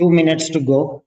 2 minutes to go.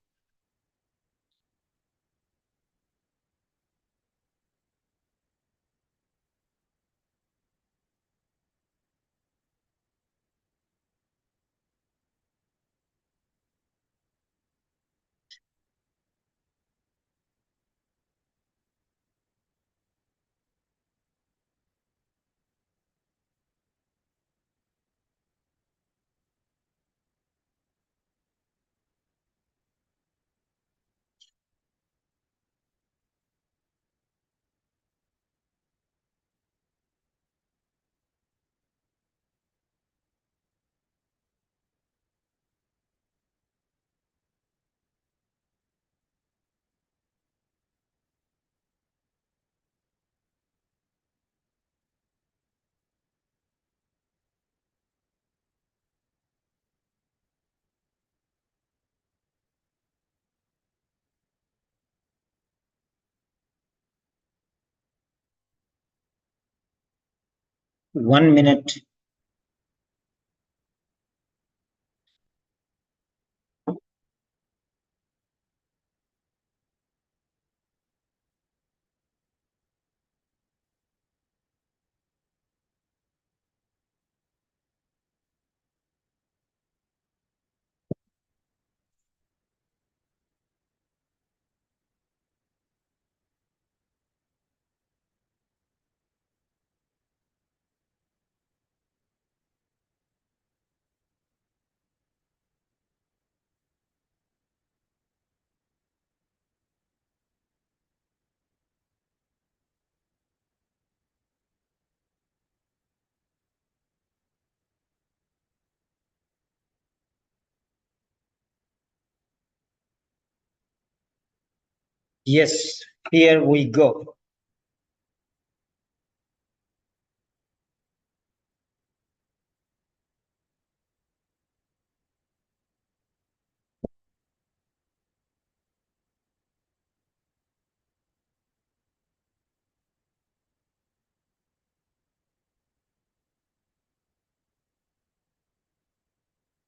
One minute. Yes, here we go.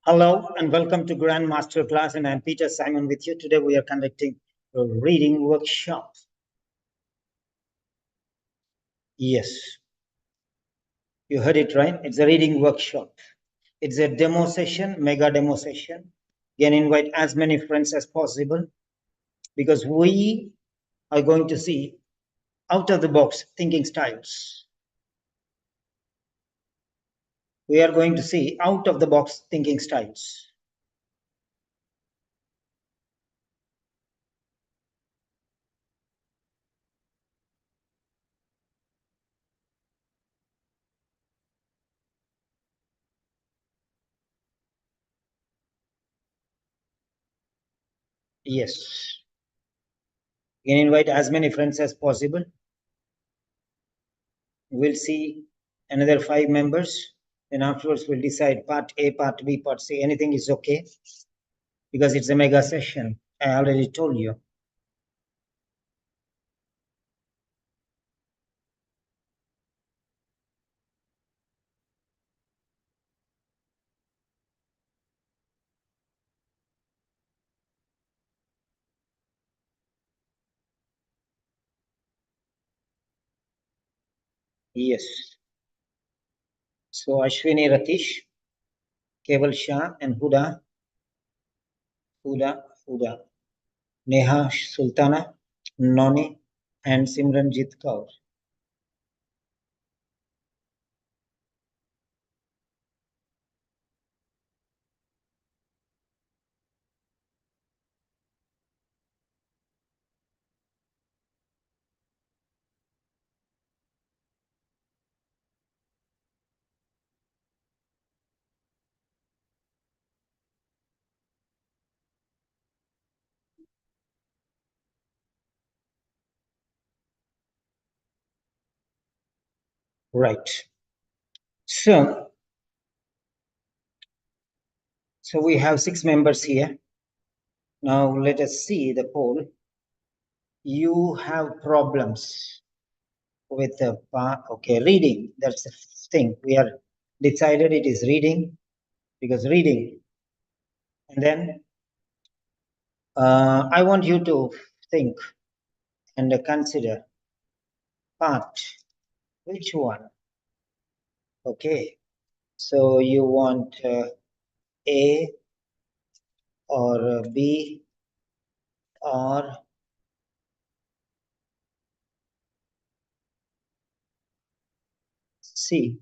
Hello and welcome to Grand Master Class, and I'm Peter Simon with you. Today we are conducting a reading workshop. Yes, you heard it right. It's a reading workshop. It's a demo session, mega demo session. You can invite as many friends as possible because we are going to see out of the box thinking styles. We are going to see out of the box thinking styles. Yes. You can invite as many friends as possible. We'll see another 5 members. Then afterwards we'll decide part A, part B, part C. Anything is okay because it's a mega session. I already told you. Yes. So Ashwini Ratish, Keval Shah, and Huda, Neha Sultana, Noni, and Simranjit Kaur. Right. So we have 6 members here. Now let us see the poll. You have problems with the reading. That's the thing. We are decided it is reading because reading. And then I want you to think and consider part. Which one? Okay. So you want A or B or C?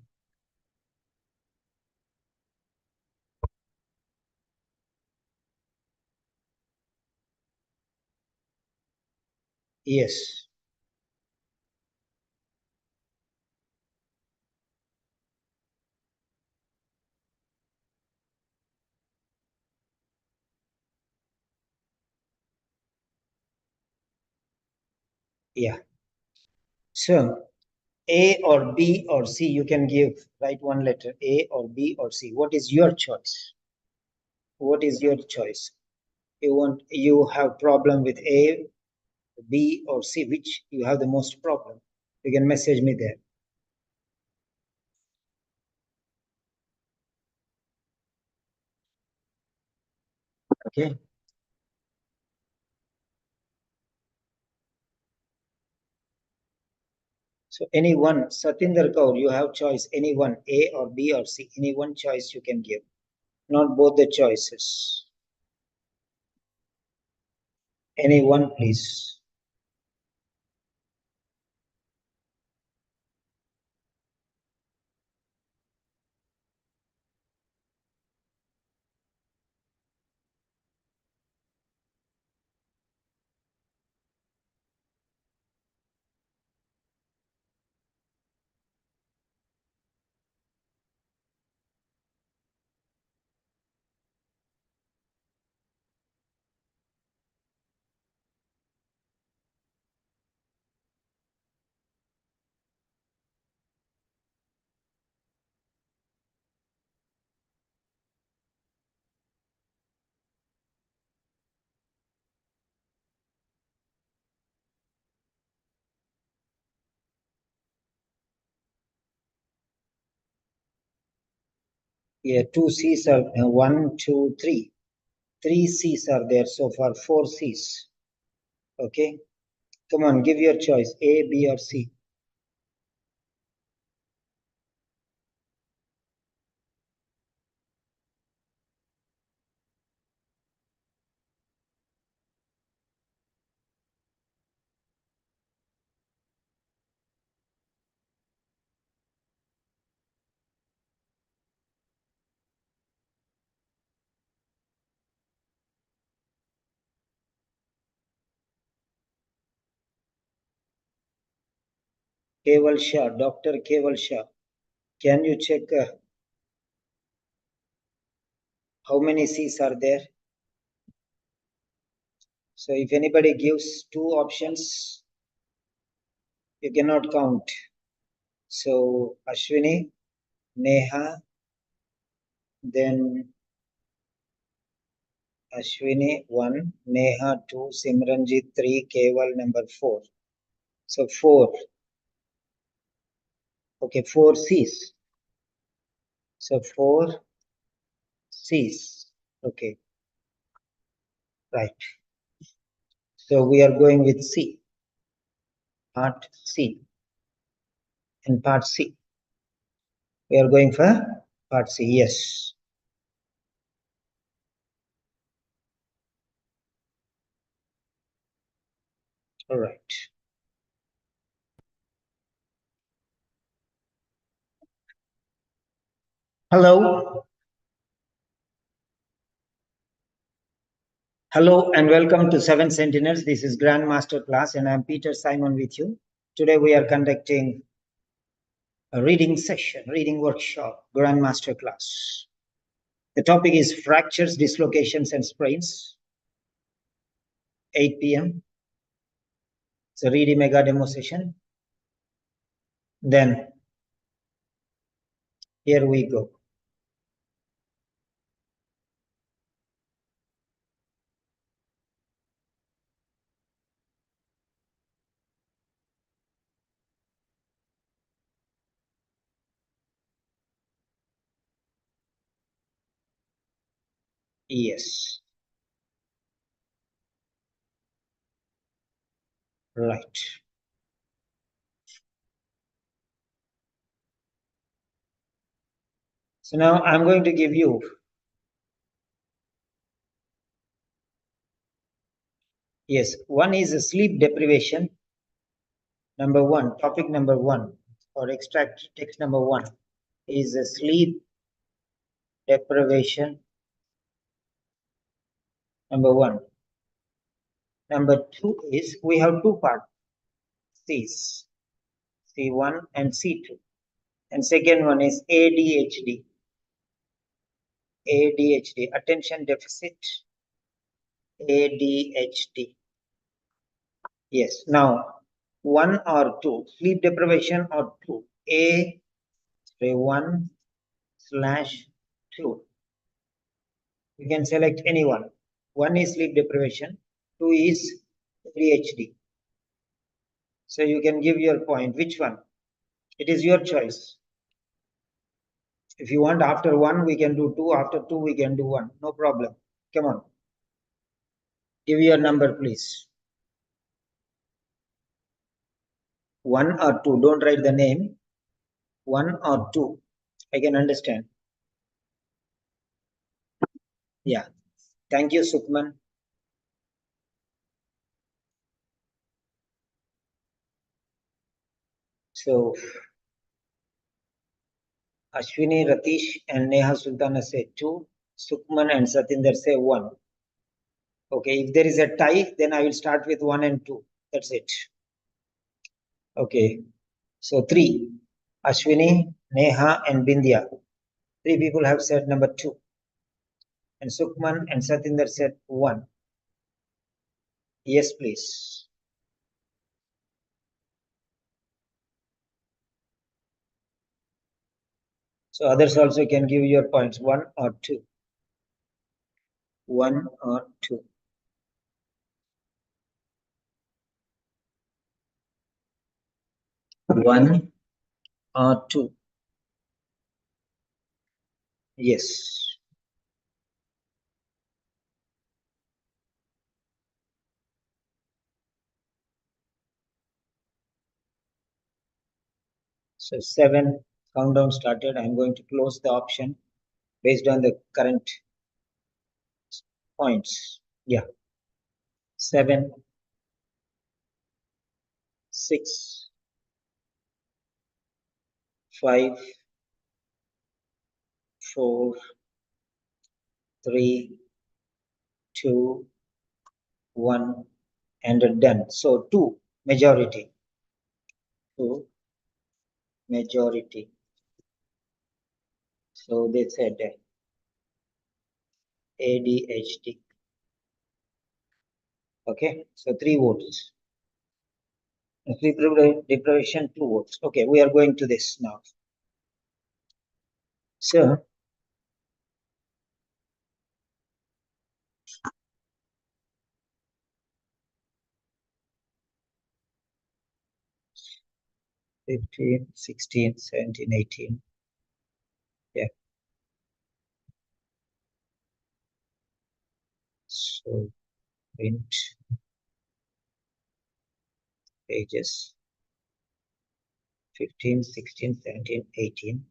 Yes. Yeah. So A or B or C, you can give, write one letter, A or B or C. What is your choice? What is your choice? You have problem with A, B or C, which you have the most problem? You can message me there. Okay. So any one, Satinder Kaur, you have choice, any one, A or B or C, any one choice you can give, not both the choices. Any one, please. Yeah, two C's are one, two, three. Three C's are there so far, four C's. Okay. Come on, give your choice, A, B, or C. Keval Shah, Dr. Keval Shah. Can you check how many C's are there? So if anybody gives two options, you cannot count. So Ashwini, Neha, then Ashwini 1, Neha 2, Simranjit 3, Keval number 4. So 4. Okay, 4 C's. So 4 C's. Okay, right. So we are going with C, part C. And part C. We are going for part C, yes. All right. Hello. Hello and welcome to Seven Sentinels. This is Grand Master Class and I'm Peter Simon with you. Today we are conducting a reading session, reading workshop, Grand Master Class. The topic is fractures, dislocations and sprains. 8 p.m. It's a ready mega demo session. Then here we go. Yes. Right. So now I'm going to give you yes, one is a sleep deprivation. Number one, topic number one, or extract text number one is a sleep deprivation. Number one. Number two is we have two parts, C's, C1 and C2. And second one is ADHD. ADHD, attention deficit, ADHD. Yes, now one or two, sleep deprivation or two, A, say 1/2. You can select any one. One is sleep deprivation, two is ADHD. So you can give your point. Which one? It is your choice. If you want after one, we can do two. After two, we can do one. No problem. Come on. Give your number, please. One or two. Don't write the name. One or two. I can understand. Yeah. Thank you, Sukman. So, Ashwini, Ratish, and Neha Sultana say two. Sukman and Satinder say one. Okay, if there is a tie, then I will start with one and two. That's it. Okay, so three. Ashwini, Neha, and Bindya. Three people have said number two. And Sukman and Satinder said one. Yes, please. So others also can give your points, one or two. One or two. One or two. Yes. So 7, countdown started. I'm going to close the option based on the current points. Yeah. 7, 6, 5, 4, 3, 2, 1, and done. So 2, majority. 2, majority. So they said ADHD. Okay, so 3 votes. Sleep deprivation, 2 votes. Okay, we are going to this now. So, '15, '16, '17, '18. Yeah. So, print pages 15, 16, 17, 18.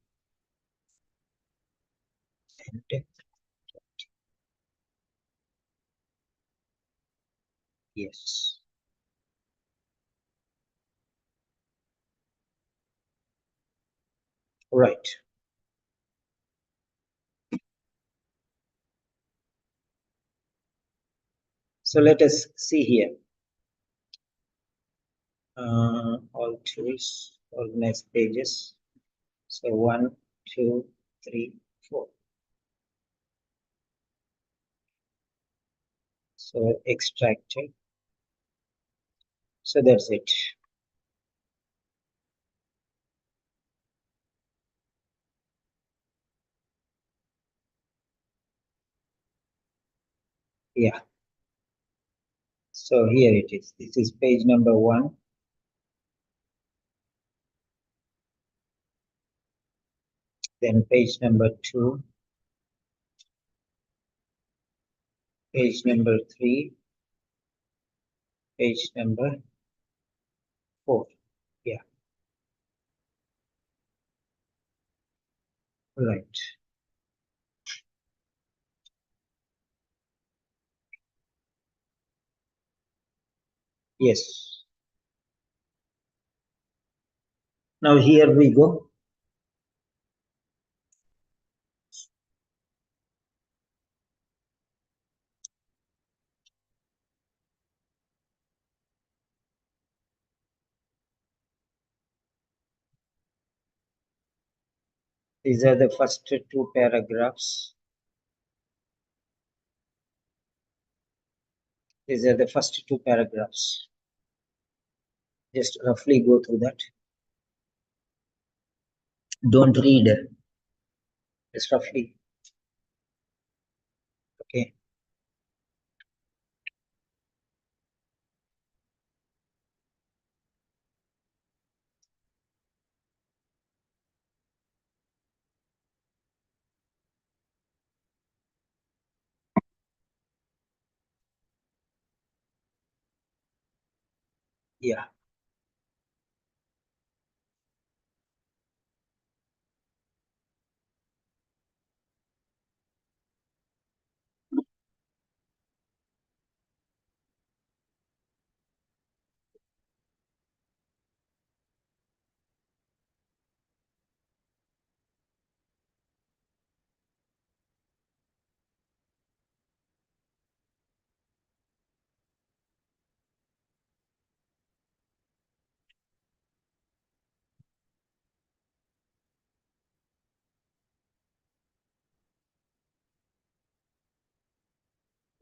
And yes. Right. So let us see here. All tools, organize pages. So 1, 2, 3, 4. So extracted. So that's it. Yeah. So here it is. This is page number 1. Then page number 2. Page number 3. Page number 4. Yeah, right. Yes. Now here we go. These are the first two paragraphs. These are the first two paragraphs. Just roughly go through that. Don't read. Just roughly. Okay. Yeah.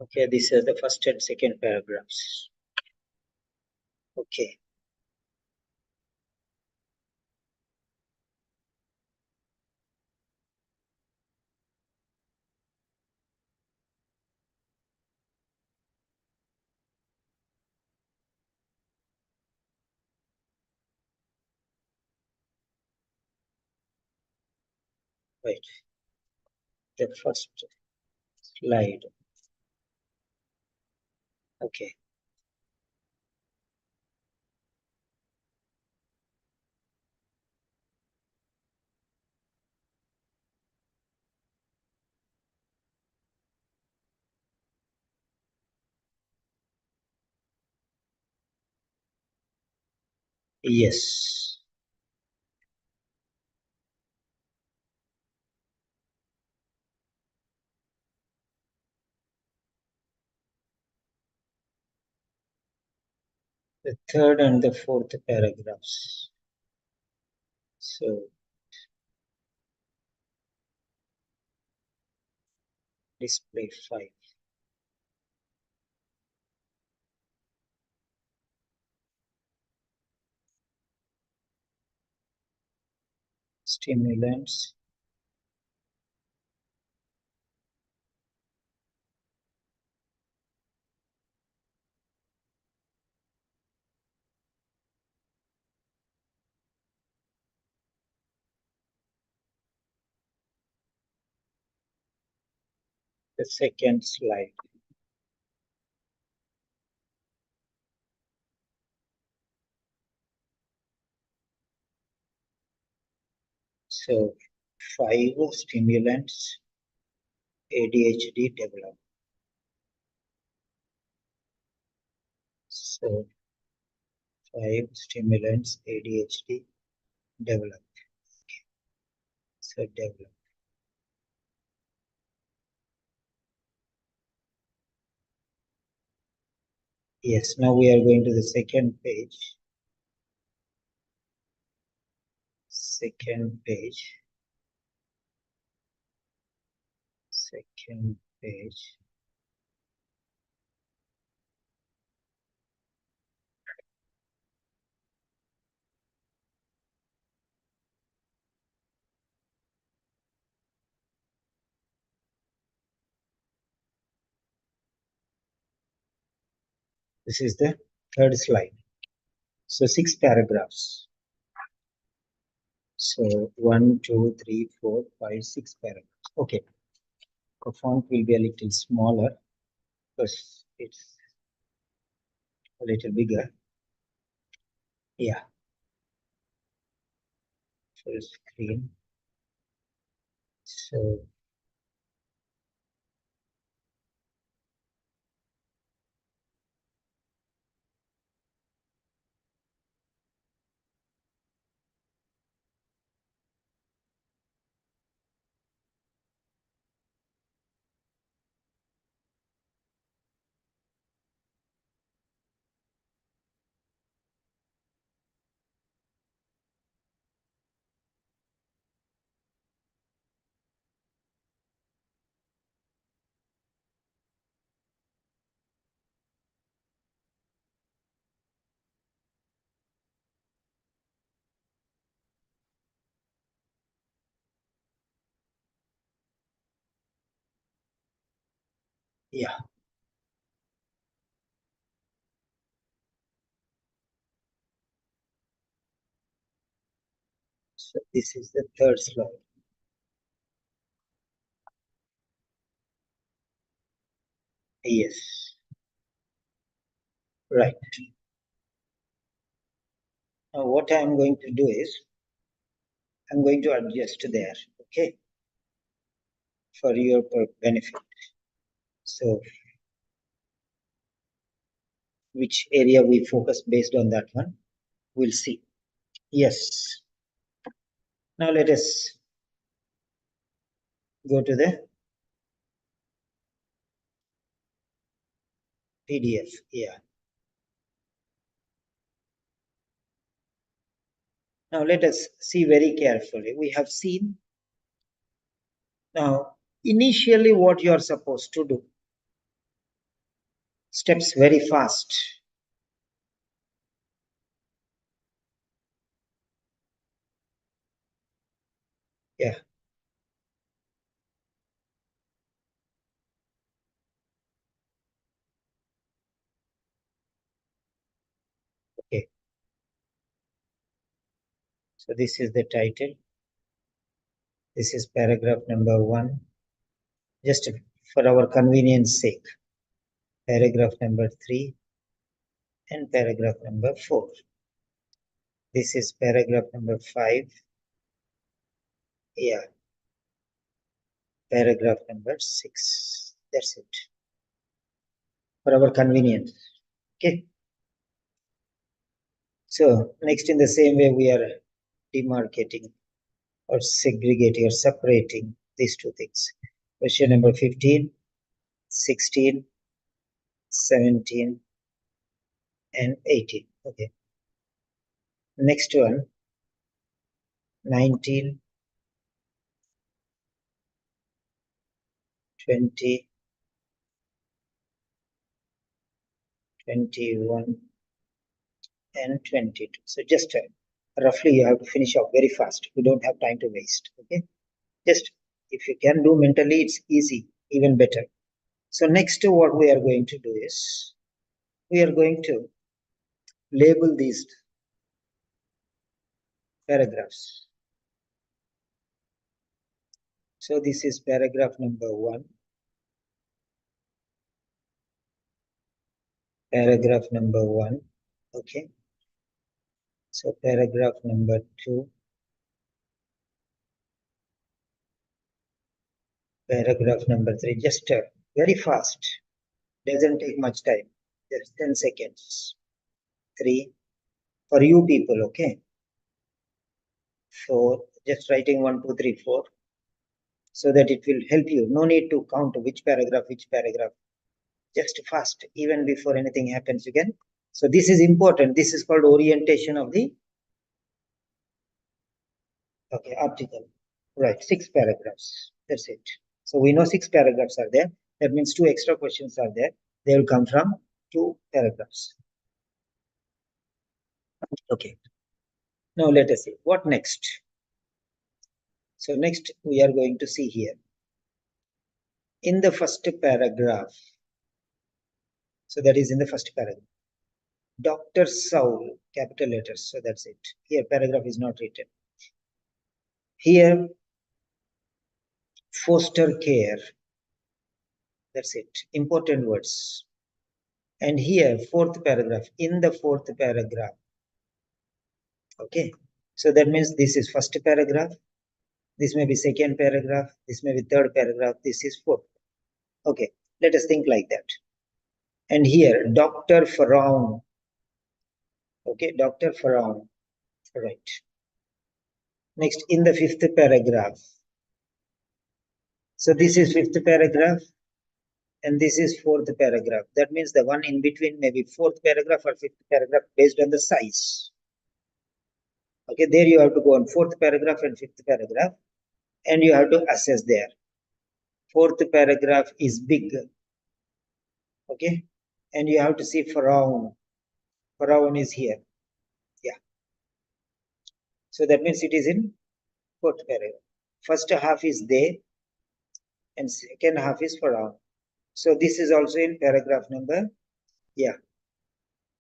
Okay. These are the first and second paragraphs. Okay. Right. The first slide. Okay. Yes. The third and the fourth paragraphs. So display 5. Stimulants. The second slide. So 5 stimulants ADHD develop. So 5 stimulants ADHD develop. So develop. Yes, now we are going to the second page. Second page. Second page. This is the third slide. So 6 paragraphs. So 1, 2, 3, 4, 5, 6 paragraphs. Okay. The font will be a little smaller because it's a little bigger. Yeah. Full screen. So yeah. So this is the third slide. Yes. Right. Now what I'm going to do is I'm going to adjust there. Okay. For your benefit. So which area we focus based on that one, we'll see. Yes. Now let us go to the PDF. Yeah. Now let us see very carefully. We have seen now initially what you are supposed to do. Steps very fast. Yeah. Okay. So this is the title. This is paragraph number 1. Just for our convenience sake. Paragraph number 3 and paragraph number 4. This is paragraph number 5. Yeah. Paragraph number 6. That's it. For our convenience. Okay. So next in the same way we are demarcating or segregating or separating these two things. Question number 15, 16, 17 and 18. Okay. Next one, 19, 20, 21 and 22. So just roughly you have to finish off very fast. We don't have time to waste. Okay. Just if you can do mentally, it's easy, even better. So next what we are going to do is we are going to label these paragraphs. So this is paragraph number 1, paragraph number 1. Okay. So paragraph number 2, paragraph number 3. Just very fast. Doesn't take much time. Just 10 seconds. 3. For you people, okay. 4. Just writing 1, 2, 3, 4. So that it will help you. No need to count which paragraph, which paragraph. Just fast. Even before anything happens, you can. So this is important. This is called orientation of the article. Right, 6 paragraphs. That's it. So we know 6 paragraphs are there. That means 2 extra questions are there. They will come from 2 paragraphs. Okay. Now let us see what next. So next we are going to see here. In the first paragraph, so that is in the first paragraph, Dr. Saul, capital letters. So that's it. Here paragraph is not written. Here foster care. That's it. Important words. And here fourth paragraph. In the fourth paragraph, Okay, so that means this is first paragraph, this may be second paragraph, this may be third paragraph, this is fourth. Okay, let us think like that. And here, Dr. Faraon. Okay, Dr. Faraon. Right. Next, in the fifth paragraph. So this is fifth paragraph, and this is fourth paragraph. That means the one in between may be fourth paragraph or fifth paragraph based on the size. Okay, there you have to go on fourth paragraph and fifth paragraph, and you have to assess there. Fourth paragraph is big. Okay, and you have to see Faraon. Faraon is here. Yeah. So that means it is in fourth paragraph. First half is they, and second half is Faraon. So this is also in paragraph number. Yeah.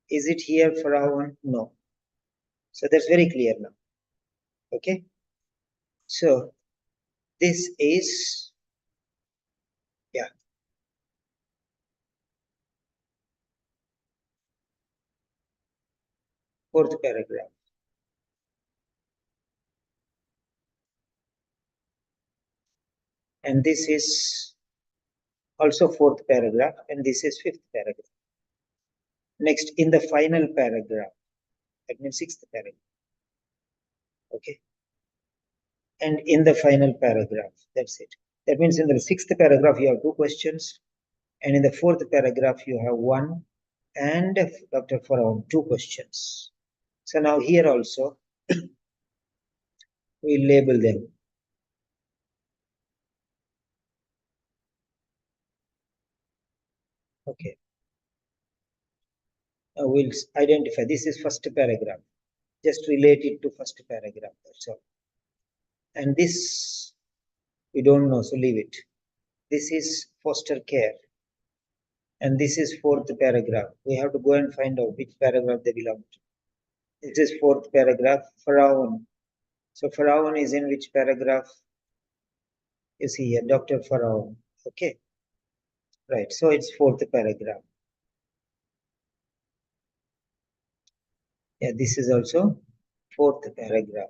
Is it here Faraon? No. So that's very clear now. Okay. So this is, yeah. Fourth paragraph. And this is also fourth paragraph, and this is fifth paragraph. Next, in the final paragraph, that means sixth paragraph. Okay. And in the final paragraph, that's it. That means in the sixth paragraph, you have two questions, and in the fourth paragraph, you have one, and Dr. Faraon, two questions. So now here also, we label them. Okay. Now we'll identify, this is first paragraph. Just relate it to first paragraph, that's all. And this, we don't know, so leave it. This is foster care. And this is fourth paragraph. We have to go and find out which paragraph they belong to. This is fourth paragraph, Faraon. So Faraon is in which paragraph? You see here, Dr. Faraon. Okay. Right. So it's fourth paragraph. Yeah, this is also fourth paragraph.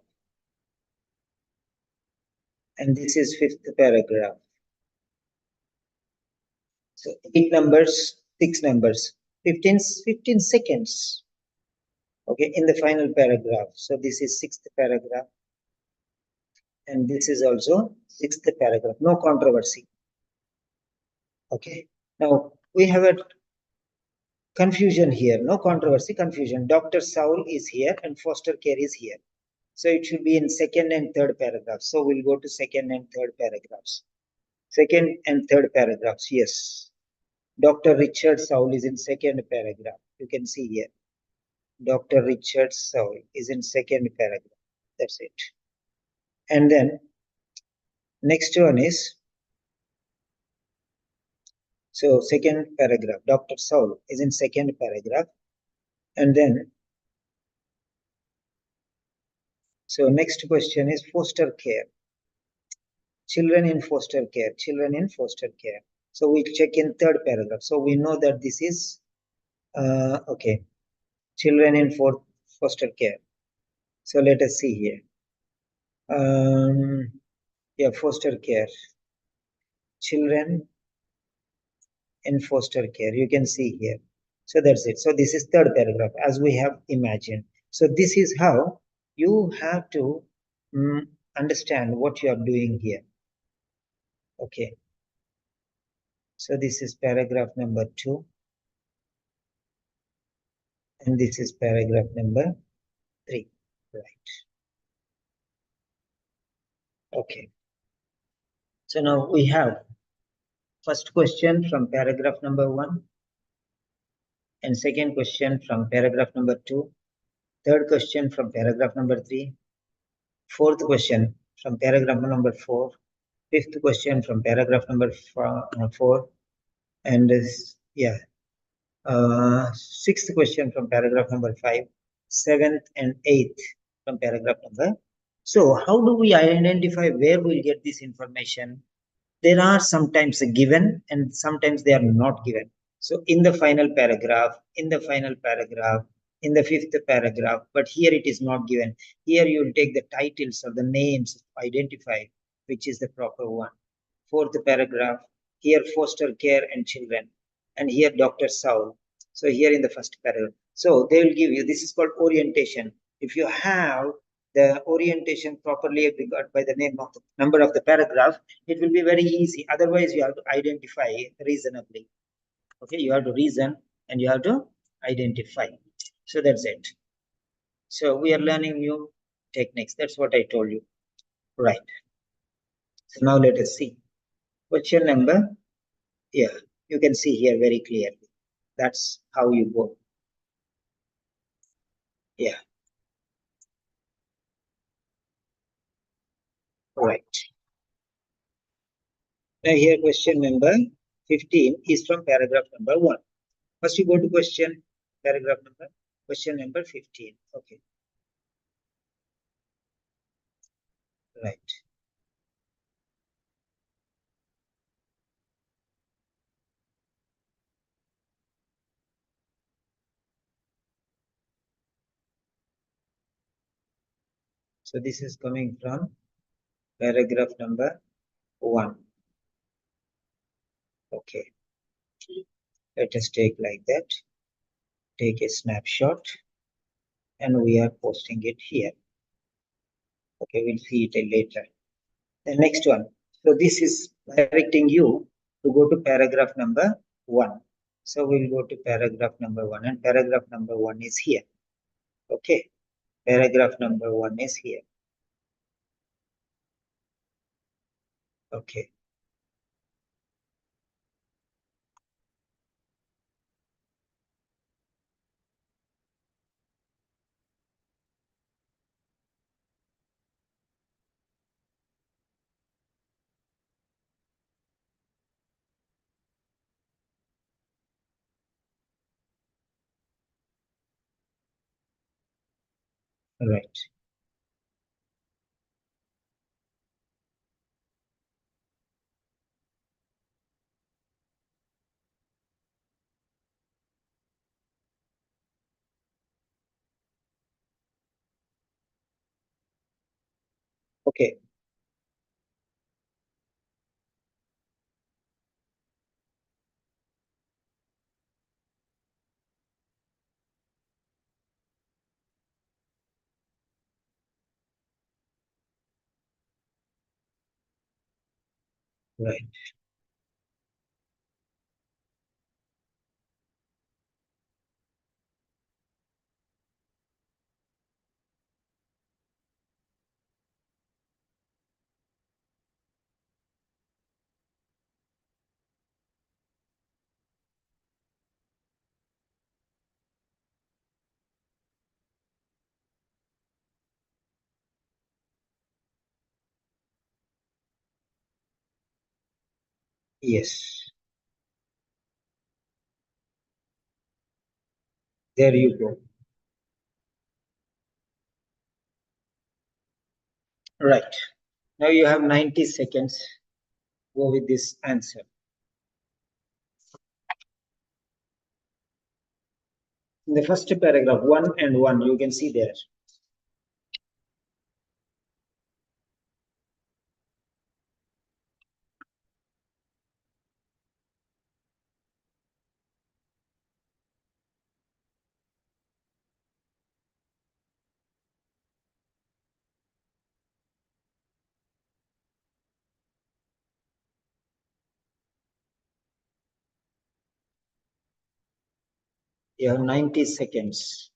And this is fifth paragraph. So 8 numbers, 6 numbers, 15 seconds. Okay, in the final paragraph. So this is sixth paragraph. And this is also sixth paragraph. No controversy. Okay. Now we have a confusion here. No controversy, confusion. Dr. Saul is here and foster care is here. So it should be in second and third paragraphs. So we'll go to second and third paragraphs. Second and third paragraphs. Yes. Dr. Richard Saul is in second paragraph. You can see here. Dr. Richard Saul is in second paragraph. That's it. And then next one is, so second paragraph, Dr. Saul is in second paragraph. And then, so next question is foster care. Children in foster care, children in foster care. So we check in third paragraph. So we know that this is, okay, children in foster care. So let us see here. Yeah, foster care. Children in foster care, you can see here. So that's it. So this is third paragraph as we have imagined. So this is how you have to understand what you are doing here. Okay. So this is paragraph number 2. And this is paragraph number 3. Right. Okay. So now we have first question from paragraph number 1. And second question from paragraph number 2. Third question from paragraph number 3. Fourth question from paragraph number 4. Fifth question from paragraph number 4. And yeah, sixth question from paragraph number 5. Seventh and eighth from paragraph number. So how do we identify where we'll get this information? There are sometimes given and sometimes they are not given. So in the final paragraph, in the fifth paragraph, but here it is not given. Here you will take the titles or the names to identify which is the proper one. Fourth paragraph, here foster care and children, and here Dr. Saul. So here in the first paragraph. So they will give you, this is called orientation. If you have the orientation properly got by the name of the number of the paragraph, it will be very easy. Otherwise, you have to identify reasonably. Okay, you have to reason and you have to identify. So that's it. So we are learning new techniques. That's what I told you. Right. So now let us see. Question number, yeah, you can see here very clearly. That's how you go. Yeah. Right. Now here question number 15 is from paragraph number 1. First you go to question number 15. Okay. Right. So this is coming from paragraph number 1. Okay. Let us take like that. Take a snapshot and we are posting it here. Okay, we'll see it later. The next one. So this is directing you to go to paragraph number 1. So we'll go to paragraph number 1 and paragraph number 1 is here. Okay. Paragraph number 1 is here. Okay. Right. Okay. Right. Yes. There you go. Right. Now you have 90 seconds. Go with this answer. In the first paragraph, 1 and 1, you can see there. You have 90 seconds.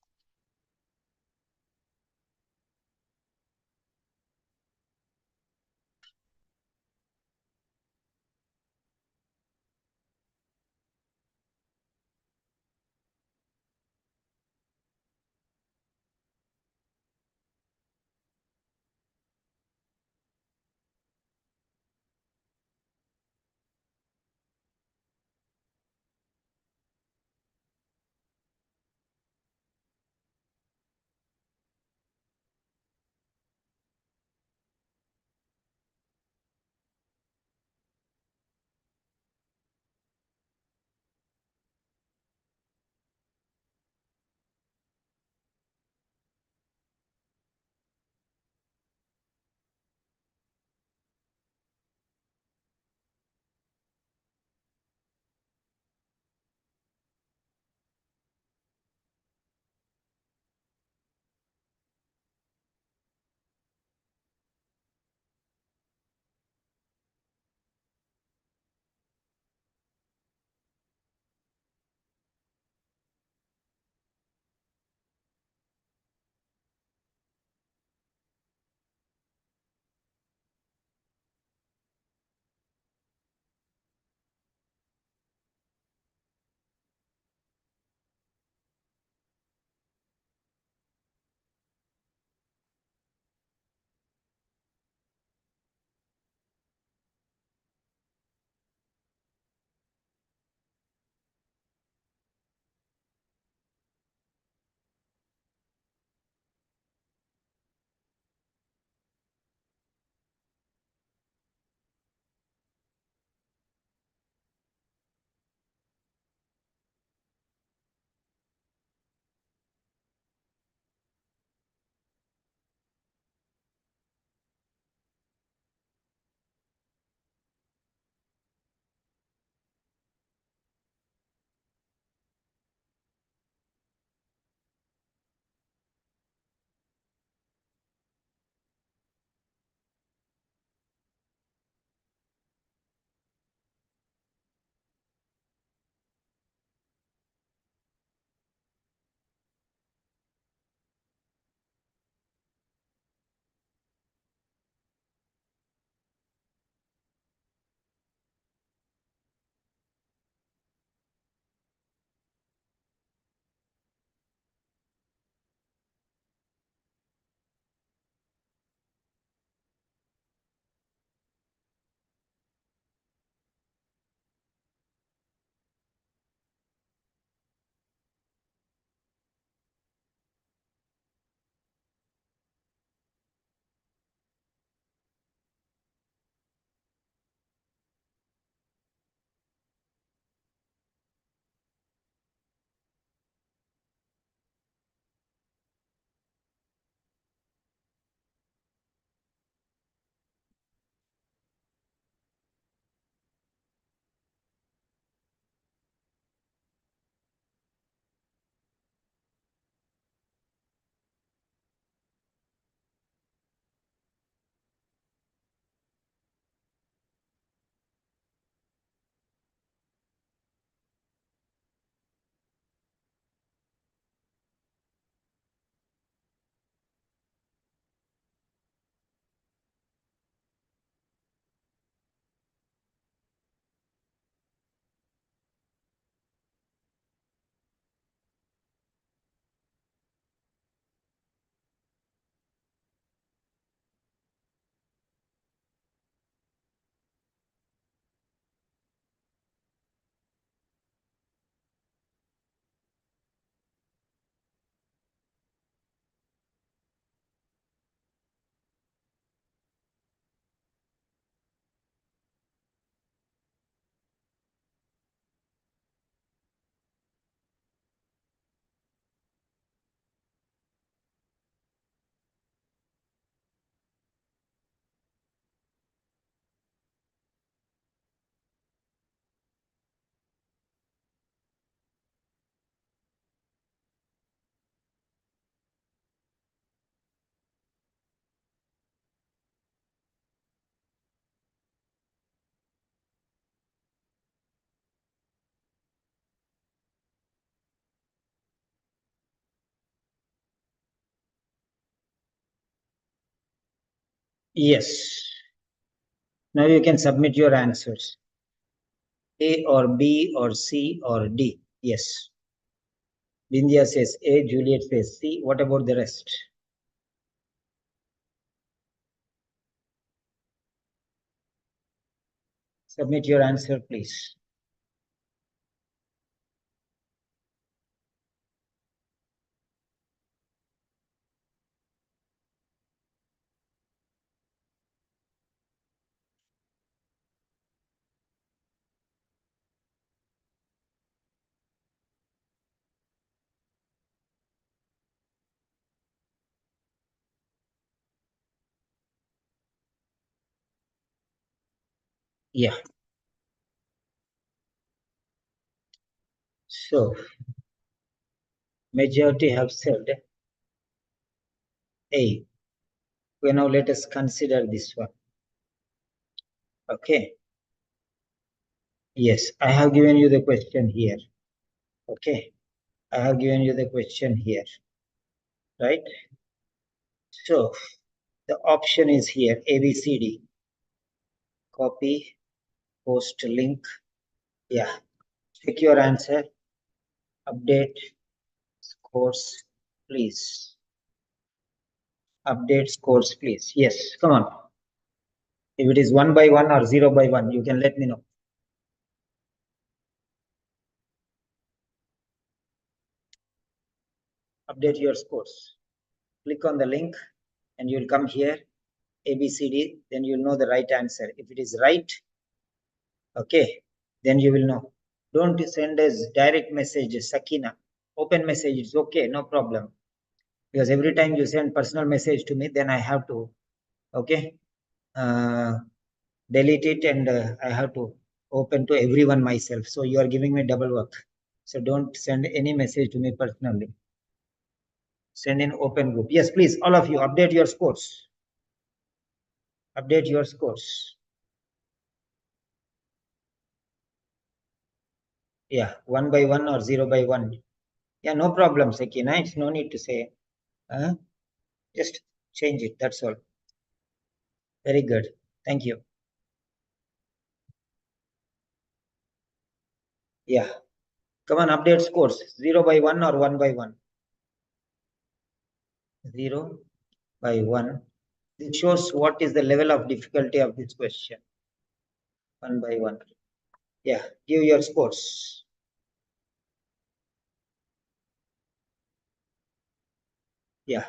Yes. Now you can submit your answers. A or B or C or D. Yes. Bindya says A, Juliet says C. What about the rest? Submit your answer, please. Yeah. So, majority have said A. Okay, now let us consider this one. Okay. Yes, I have given you the question here. Okay. I have given you the question here. Right? So, the option is here A, B, C, D. Copy, post link. Yeah. Check your answer. Update scores, please. Update scores, please. Yes, come on. If it is 1 by 1 or 0 by 1, you can let me know. Update your scores. Click on the link and you'll come here, ABCD, then you'll know the right answer. If it is right, okay, then you will know. Don't send us direct message, Sakina. Open message, it's okay, no problem. Because every time you send personal message to me, then I have to, okay, delete it and I have to open to everyone myself. So you are giving me double work. So don't send any message to me personally. Send in open group. Yes, please, all of you, update your scores. Update your scores. Yeah, 1 by 1 or 0 by 1. Yeah, no problem, Sakina. It's no need to say. Just change it. That's all. Very good. Thank you. Yeah. Come on, update scores. 0 by 1 or 1 by 1? 0 by 1. This shows what is the level of difficulty of this question. 1 by 1. Yeah, give your scores. Yeah.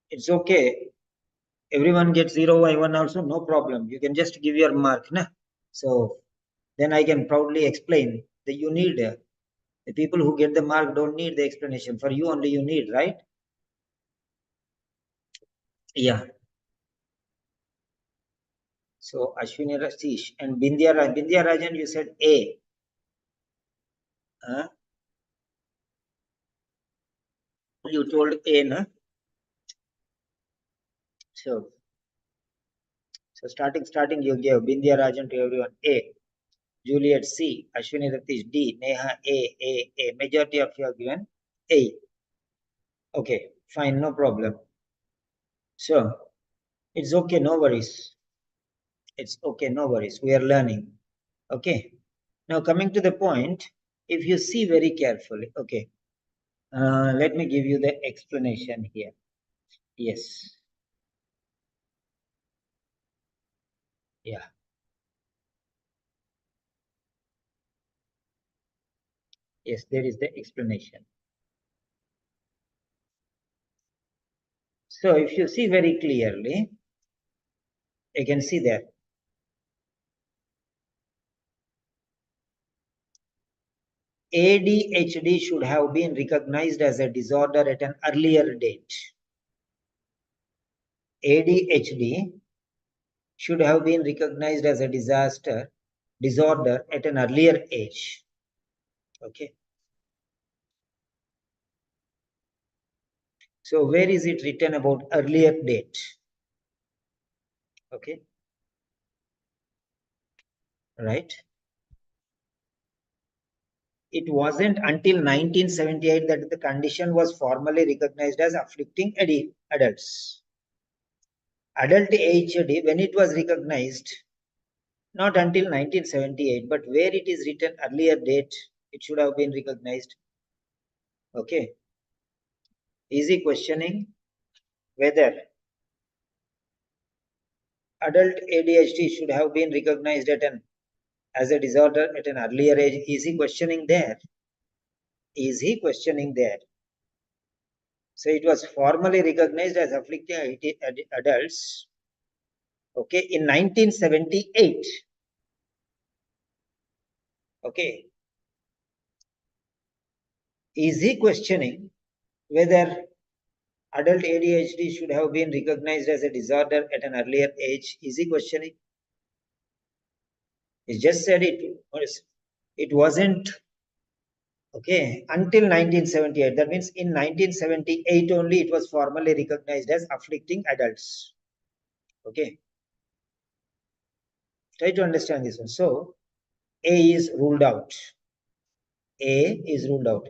It's okay. Everyone gets 0 by 1 also, no problem. You can just give your mark. Nah? So then I can proudly explain that you need the people who get the mark don't need the explanation. For you only you need, right? Yeah. So Ashwini Rasish and Bindya Rajan, you said A. You told A, na? So starting you gave Bindya Rajan to everyone A. Juliet C. Ashwini Ratish D. Neha A. Majority of you have given A. Okay, fine, no problem. So it's okay, no worries. It's okay, no worries. We are learning. Okay. Now coming to the point, if you see very carefully, okay, let me give you the explanation here. Yes. Yeah. Yes, there is the explanation. So if you see very clearly, you can see that ADHD should have been recognized as a disorder at an earlier date. ADHD should have been recognized as a disorder at an earlier age. Okay. So where is it written about earlier date? Okay. Right. It wasn't until 1978 that the condition was formally recognized as afflicting adults. Adult ADHD, when it was recognized, not until 1978, but where it is written earlier date, it should have been recognized. Okay. Easy questioning whether adult ADHD should have been recognized as a disorder at an earlier age. Easy questioning there. Easy questioning there. So it was formally recognized as afflicting adults. Okay, in 1978. Okay. Easy questioning whether adult ADHD should have been recognized as a disorder at an earlier age. Easy questioning. It just said it wasn't okay until 1978. That means in 1978 only it was formally recognized as afflicting adults. Okay. Try to understand this one. So A is ruled out. A is ruled out.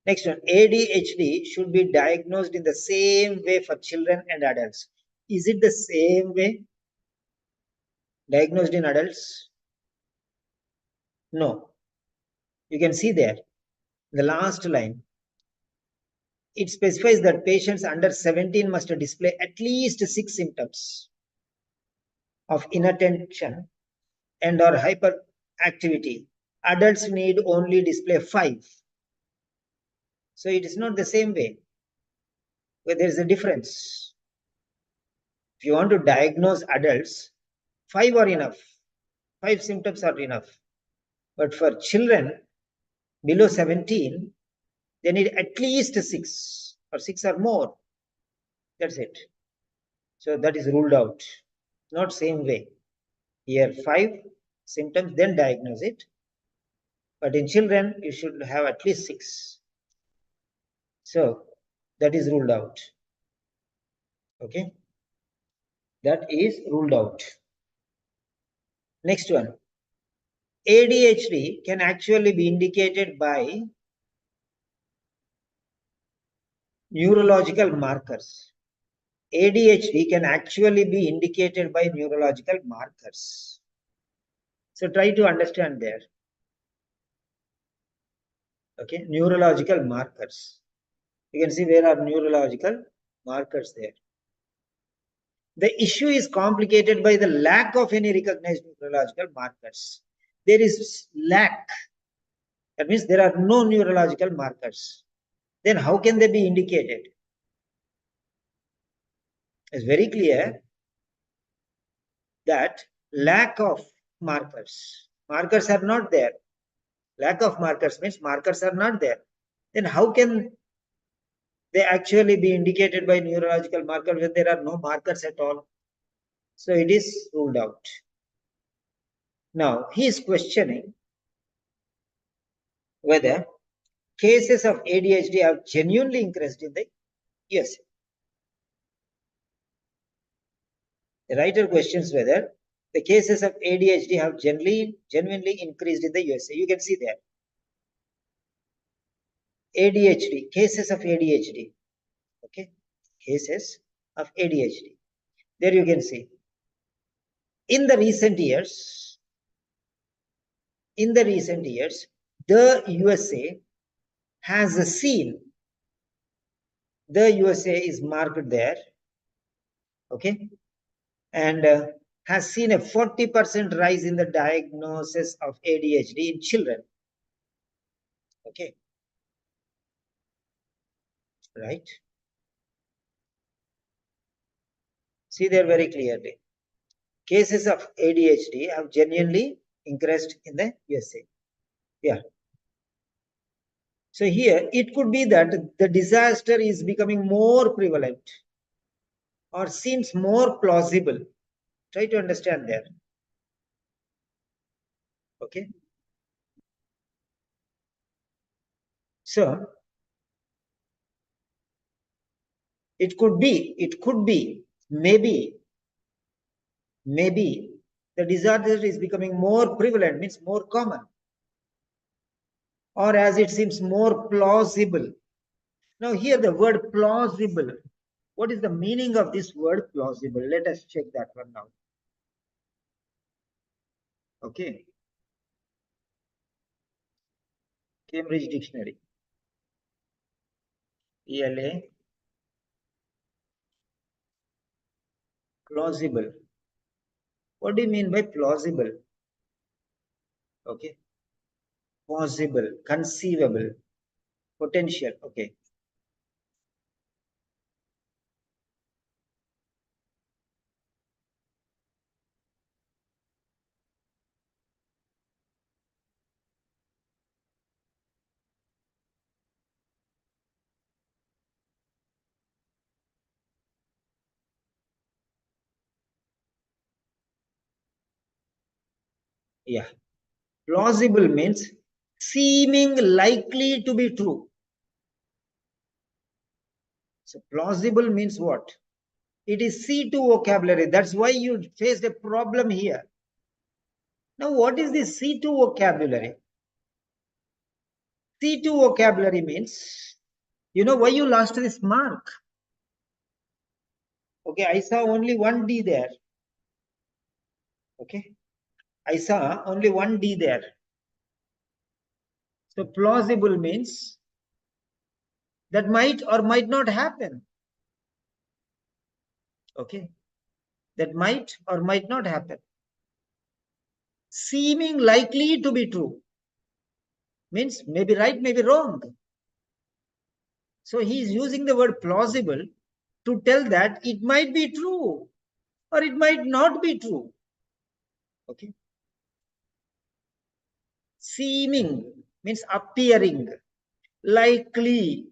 Next one, ADHD should be diagnosed in the same way for children and adults. Is it the same way diagnosed in adults? No. You can see there, the last line, it specifies that patients under 17 must display at least 6 symptoms of inattention and or hyperactivity. Adults need only display 5. So it is not the same way, where there is a difference. If you want to diagnose adults, 5 are enough. 5 symptoms are enough. But for children below 17, they need at least 6 or 6 or more. That's it. So that is ruled out. Not same way. Here 5 symptoms, then diagnose it. But in children, you should have at least 6. So that is ruled out. Okay. That is ruled out. Next one. ADHD can actually be indicated by neurological markers. ADHD can actually be indicated by neurological markers. So try to understand there. Okay, neurological markers. You can see where are neurological markers there. The issue is complicated by the lack of any recognized neurological markers. There is lack. That means there are no neurological markers. Then how can they be indicated? It's very clear that lack of markers. Markers are not there. Lack of markers means markers are not there. Then how can they actually be indicated by neurological marker when there are no markers at all? So it is ruled out. Now he is questioning whether cases of ADHD have genuinely increased in the USA. The writer questions whether the cases of ADHD have genuinely increased in the USA. You can see there. ADHD, cases of ADHD. Okay, cases of ADHD. There you can see. In the recent years, the USA has seen, the USA is marked there, okay, and has seen a 40% rise in the diagnosis of ADHD in children. Okay, right? See there very clearly. Cases of ADHD have genuinely increased in the USA. Yeah. So here it could be that the disaster is becoming more prevalent or seems more plausible. Try to understand there. Okay. So it could be, maybe the disaster is becoming more prevalent, means more common. or as it seems more plausible. Now here the word plausible. What is the meaning of this word plausible? Let us check that one now. Okay. Cambridge Dictionary. ELA. Plausible. What do you mean by plausible? Okay. Possible, conceivable, potential. Okay. Yeah. Plausible means seeming likely to be true. So plausible means what? It is C2 vocabulary. That's why you faced a problem here. Now, what is this C2 vocabulary? C2 vocabulary means, you know why you lost this mark? Okay, I saw only one D there. Okay, I saw only one D there. So plausible means that might or might not happen. Okay, that might or might not happen. Seeming likely to be true means maybe right, maybe wrong. So he is using the word plausible to tell that it might be true or it might not be true. Okay. Seeming means appearing. Likely.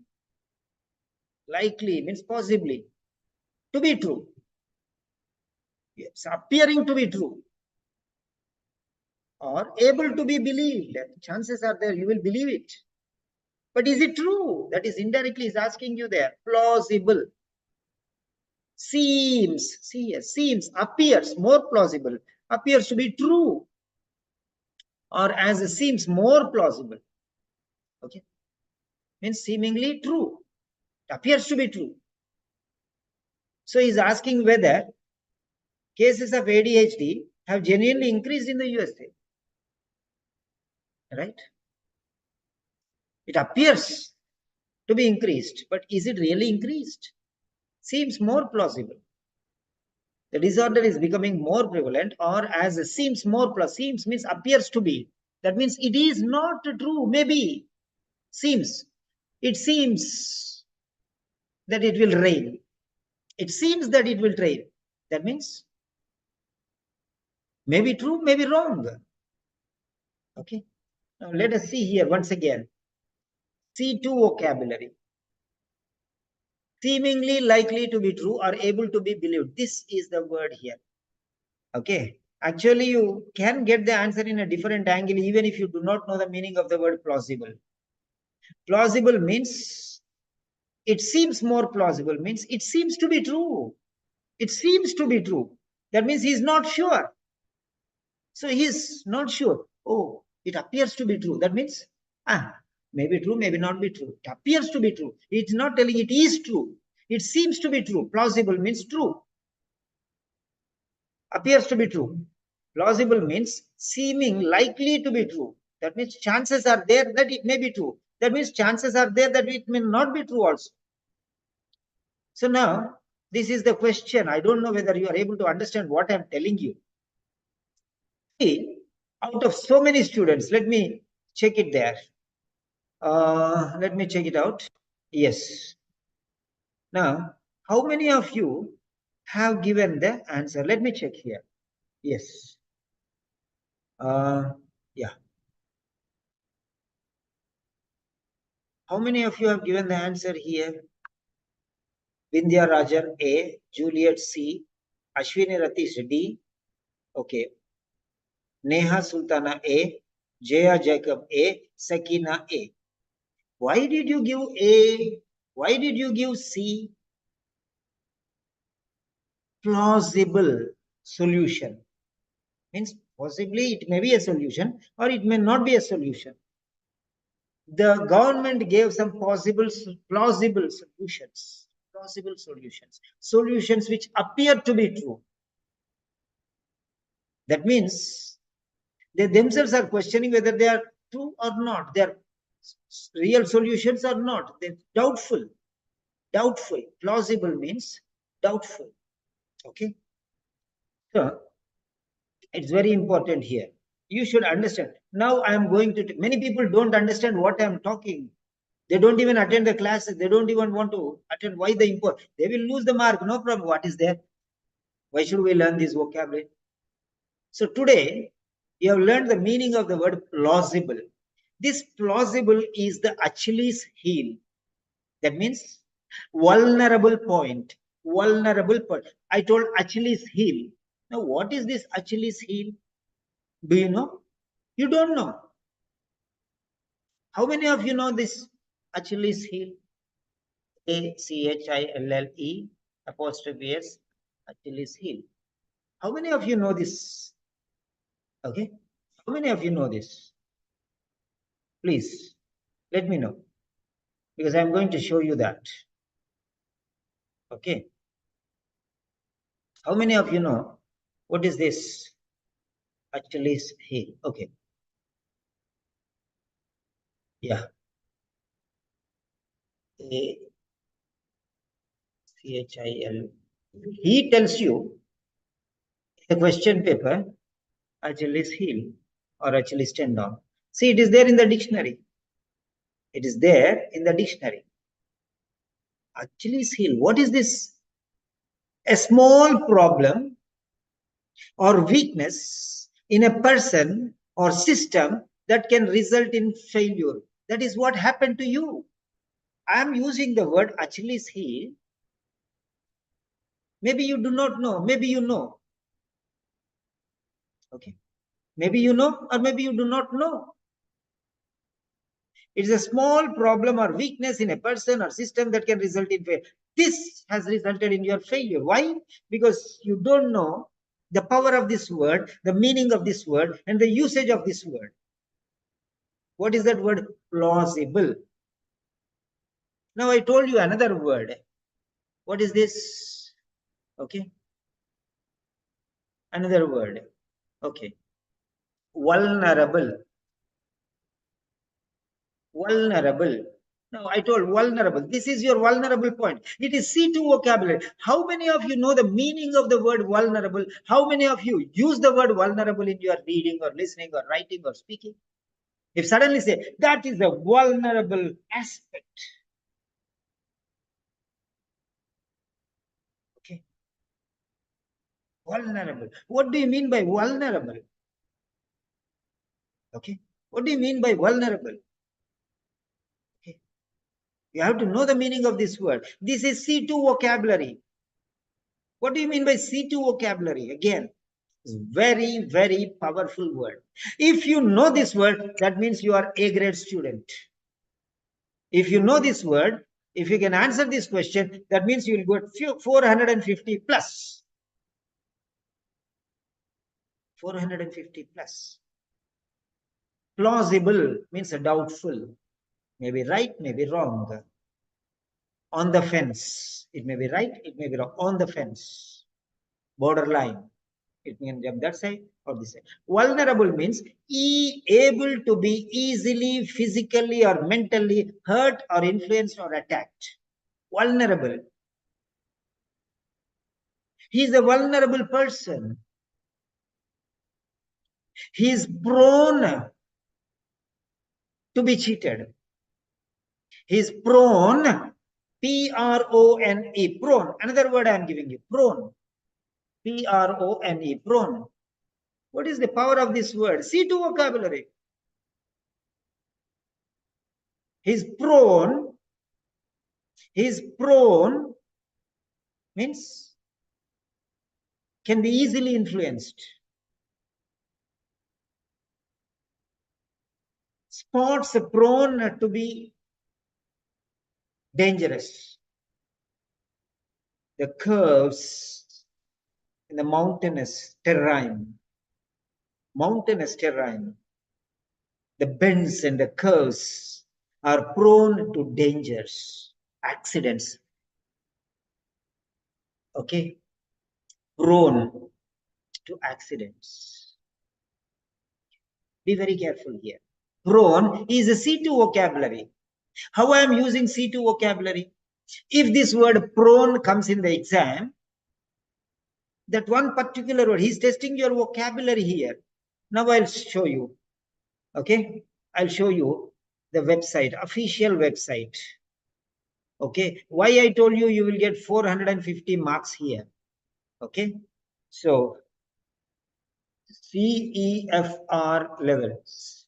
Likely means possibly to be true. Yes, appearing to be true or able to be believed. Chances are there you will believe it. But is it true? That is indirectly is asking you there. Plausible. Seems, see, seems, appears more plausible, appears to be true, or as seems more plausible. Okay, means seemingly true, appears to be true. So he's asking whether cases of ADHD have genuinely increased in the USA. Right? It appears to be increased, but is it really increased? Seems more plausible. The disorder is becoming more prevalent, or as seems more plus. Seems means appears to be. That means it is not true. Maybe seems. It seems that it will rain. It seems that it will rain. That means maybe true, maybe wrong. Okay. Now let us see here once again. C2 vocabulary. Seemingly likely to be true or able to be believed. This is the word here. Okay. Actually, you can get the answer in a different angle even if you do not know the meaning of the word plausible. Plausible means it seems more plausible, means it seems to be true. It seems to be true. That means he's not sure. So he's not sure. Oh, it appears to be true. That means, maybe true, maybe not be true. It appears to be true. It's not telling it is true. It seems to be true. Plausible means true. Appears to be true. Plausible means seeming likely to be true. That means chances are there that it may be true. That means chances are there that it may not be true also. So now, this is the question. I don't know whether you are able to understand what I'm telling you. See, out of so many students, let me check it there. Let me check it out. Yes. Now, how many of you have given the answer? Let me check here. Yes. Yeah. How many of you have given the answer here? Vindhya Rajan A, Juliet C, Ashwini Ratish D. Okay. Neha Sultana A, Jaya Jacob A, Sakina A. Why did you give A? Why did you give C? Plausible solution. Means possibly it may be a solution or it may not be a solution. The government gave some plausible solutions which appear to be true. That means they themselves are questioning whether they are true or not. They are real solutions or not. They're doubtful. Plausible means doubtful. Okay. So it's very important here. You should understand. Now I am going to, many people don't understand what I am talking. They don't even attend the classes. They don't even want to attend. Why the import? They will lose the mark. No problem. What is there? Why should we learn this vocabulary? So today, you have learned the meaning of the word plausible. This plausible is the Achilles heel. That means vulnerable point. Vulnerable point. I told Achilles heel. Now, what is this Achilles heel? Do you know? You don't know. How many of you know this Achilles heel? Achille apostrophe S, Achilles heel. How many of you know this? Okay. How many of you know this? Please let me know, because I'm going to show you that. Okay. How many of you know what is this Achilles heel? Okay. Yeah. Achil. He tells you in the question paper Achilles heel or Achilles tendon. See, it is there in the dictionary. It is there in the dictionary. Achilles heel. What is this? A small problem or weakness in a person or system that can result in failure. That is what happened to you. I am using the word Achilles heel. Maybe you do not know. Maybe you know. Okay. Maybe you know, or maybe you do not know. It is a small problem or weakness in a person or system that can result in failure. This has resulted in your failure. Why? Because you don't know the power of this word, the meaning of this word, and the usage of this word. What is that word? Plausible. Now I told you another word. What is this? Okay. Another word. Okay. Vulnerable. Vulnerable. Now I told vulnerable. This is your vulnerable point. It is C2 vocabulary. How many of you know the meaning of the word vulnerable? How many of you use the word vulnerable in your reading or listening or writing or speaking? If suddenly say, that is a vulnerable aspect. Okay. Vulnerable. What do you mean by vulnerable? Okay. What do you mean by vulnerable? Okay. You have to know the meaning of this word. This is C2 vocabulary. What do you mean by C2 vocabulary? Again, it's very, very powerful word. If you know this word, that means you are A grade student. If you know this word, if you can answer this question, that means you will get 450 plus. 450 plus. Plausible means a doubtful. Maybe right, maybe wrong. On the fence. It may be right, it may be wrong. On the fence. Borderline. It can jump that side or this side. Vulnerable means able to be easily physically or mentally hurt or influenced or attacked. Vulnerable. He is a vulnerable person. He is prone to be cheated. He is prone. P-R-O-N-E. Prone. Another word I am giving you. Prone. P-R-O-N-E. Prone. What is the power of this word? C2 vocabulary. He's prone. He's prone means can be easily influenced. Spots prone to be dangerous. The curves in the mountainous terrain, the bends and the curves are prone to dangers, accidents. Okay, prone to accidents. Be very careful here. Prone is a C2 vocabulary. How I am using C2 vocabulary? If this word prone comes in the exam, that one particular word, he's testing your vocabulary here. Now I'll show you. Okay, I'll show you the website, official website. Okay, why I told you you will get 450 marks here. Okay, so CEFR levels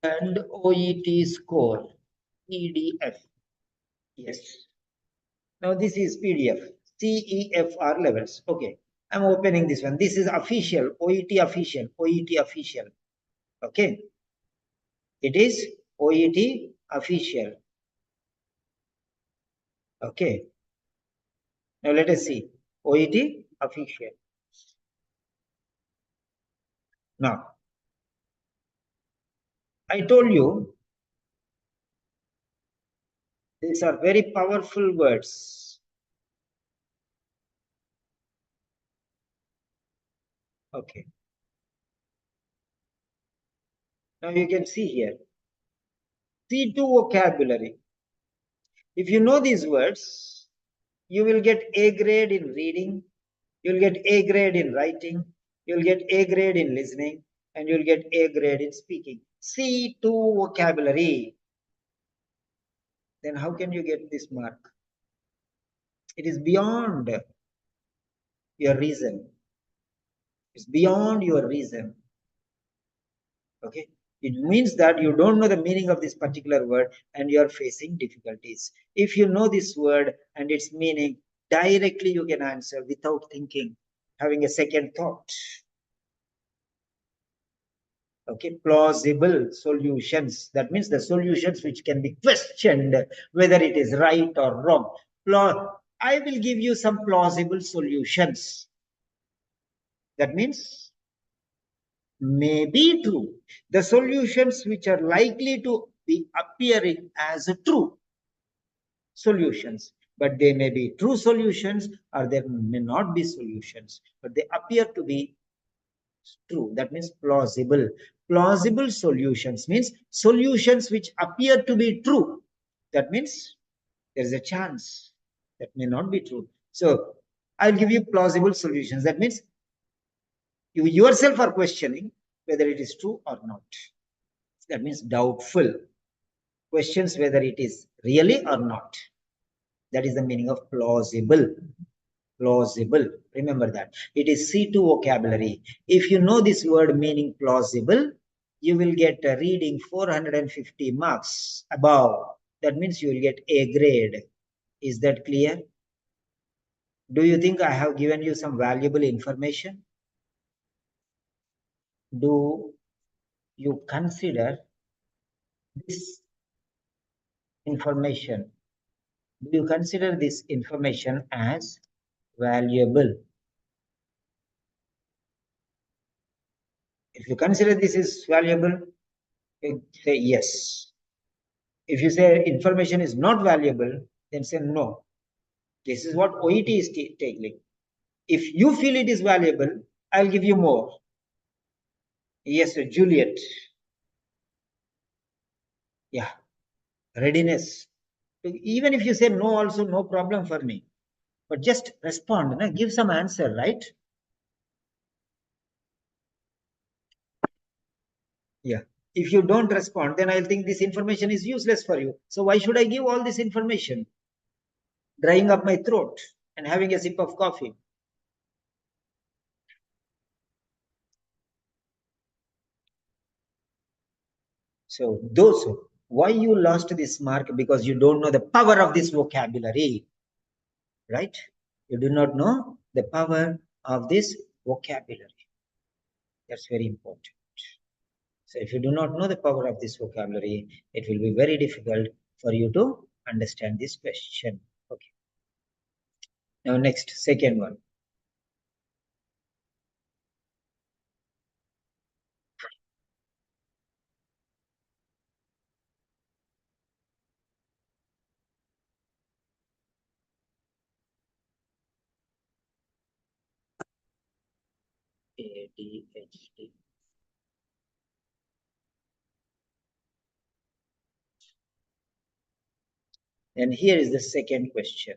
and OET score, PDF. Yes. Now this is PDF, CEFR levels. Okay, I'm opening this one. This is official, OET official, OET official. Okay, it is OET official. Okay, now let us see OET official. Now, I told you these are very powerful words. Okay. Now you can see here C2 vocabulary. If you know these words, you will get A grade in reading, you'll get A grade in writing, you'll get A grade in listening, and you'll get A grade in speaking. C2 vocabulary. Then how can you get this mark? It is beyond your reason. It's beyond your reason. Okay, it means that you don't know the meaning of this particular word and you are facing difficulties. If you know this word and its meaning, directly you can answer without thinking, having a second thought. Okay, plausible solutions. That means the solutions which can be questioned whether it is right or wrong. I will give you some plausible solutions. That means may be true. The solutions which are likely to be appearing as true solutions, but they may be true solutions or there may not be solutions, but they appear to be true. That means plausible. Plausible solutions means solutions which appear to be true. That means there is a chance that may not be true. So I'll give you plausible solutions. That means you yourself are questioning whether it is true or not. That means doubtful. Questions whether it is really or not. That is the meaning of plausible. Plausible. Remember that. It is C2 vocabulary. If you know this word meaning plausible, you will get a reading 450 marks above. That means you will get A grade. Is that clear? Do you think I have given you some valuable information? Do you consider this information? Do you consider this information as valuable? If you consider this is valuable, you say yes. If you say information is not valuable, then say no. This is what OET is taking. If you feel it is valuable, I'll give you more. Yes, Juliet. Yeah, readiness. Even if you say no, also no problem for me. But just respond, give some answer, right? Yeah. If you don't respond, then I'll think this information is useless for you. So why should I give all this information? Drying up my throat and having a sip of coffee. So those, why you lost this mark? Because you don't know the power of this vocabulary, right? You do not know the power of this vocabulary. That's very important. So if you do not know the power of this vocabulary, it will be very difficult for you to understand this question. Okay. Now next, second one. ADHD. And here is the second question.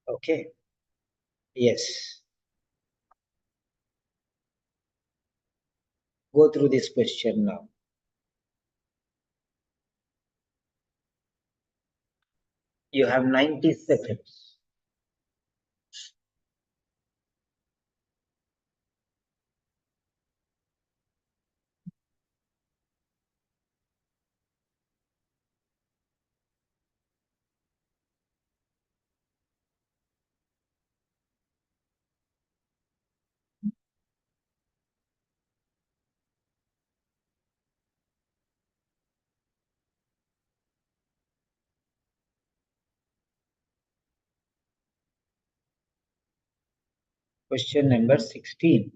Okay. Yes. Go through this question now. You have 90 seconds. Question number 16.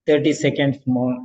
Thirty seconds more.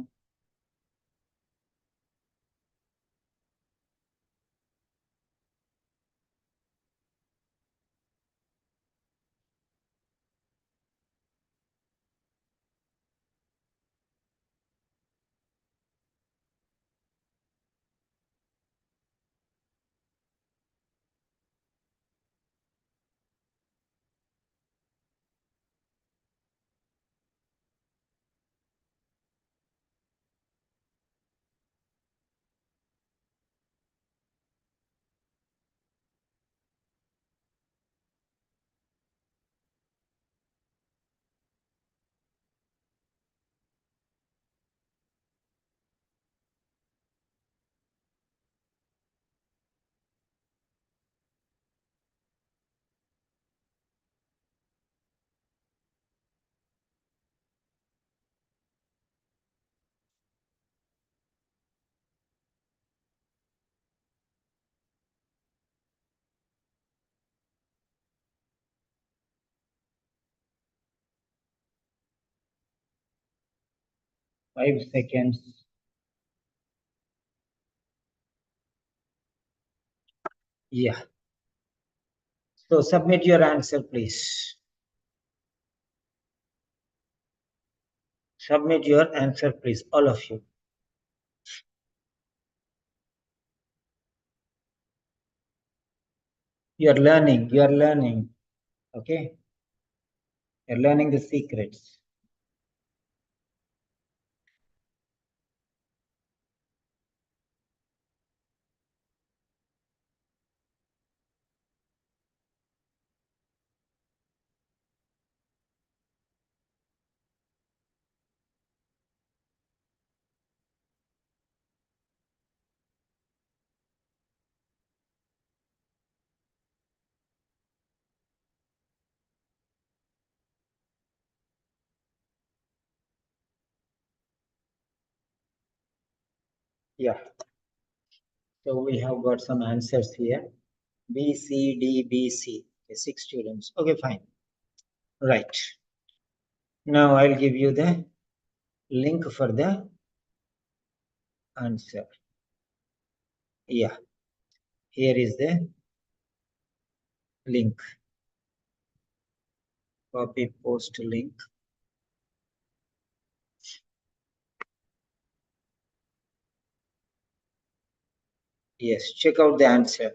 5 seconds. Yeah. So submit your answer, please. Submit your answer, please, all of you. You are learning, okay? You're learning the secrets. Yeah. So we have got some answers here. B, C, D, B, C. Okay, 6 students. Okay, fine. Right. Now I'll give you the link for the answer. Yeah. Here is the link. Copy post link. Yes, check out the answer.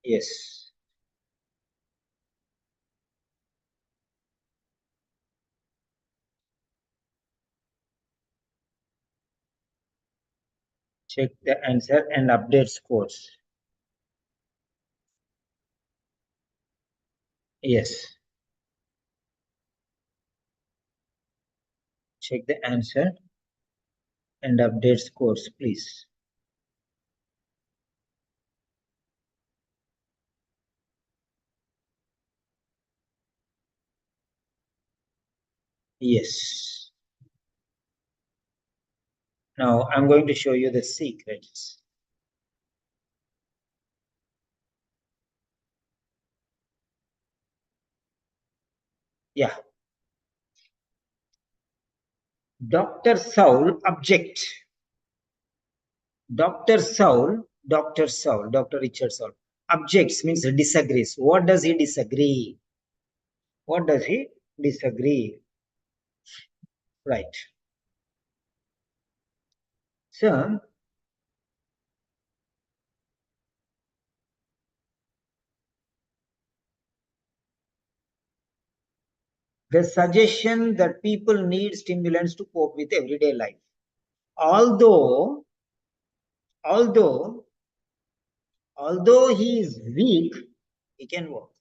Yes. Check the answer and update scores. Yes. Check the answer and update scores, please. Yes. Now I'm going to show you the secrets. Yeah. Dr. Saul object. Dr. Saul, Dr. Richard Saul objects means disagrees. What does he disagree? What does he disagree? Right. So, the suggestion that people need stimulants to cope with everyday life. Although he is weak, he can walk.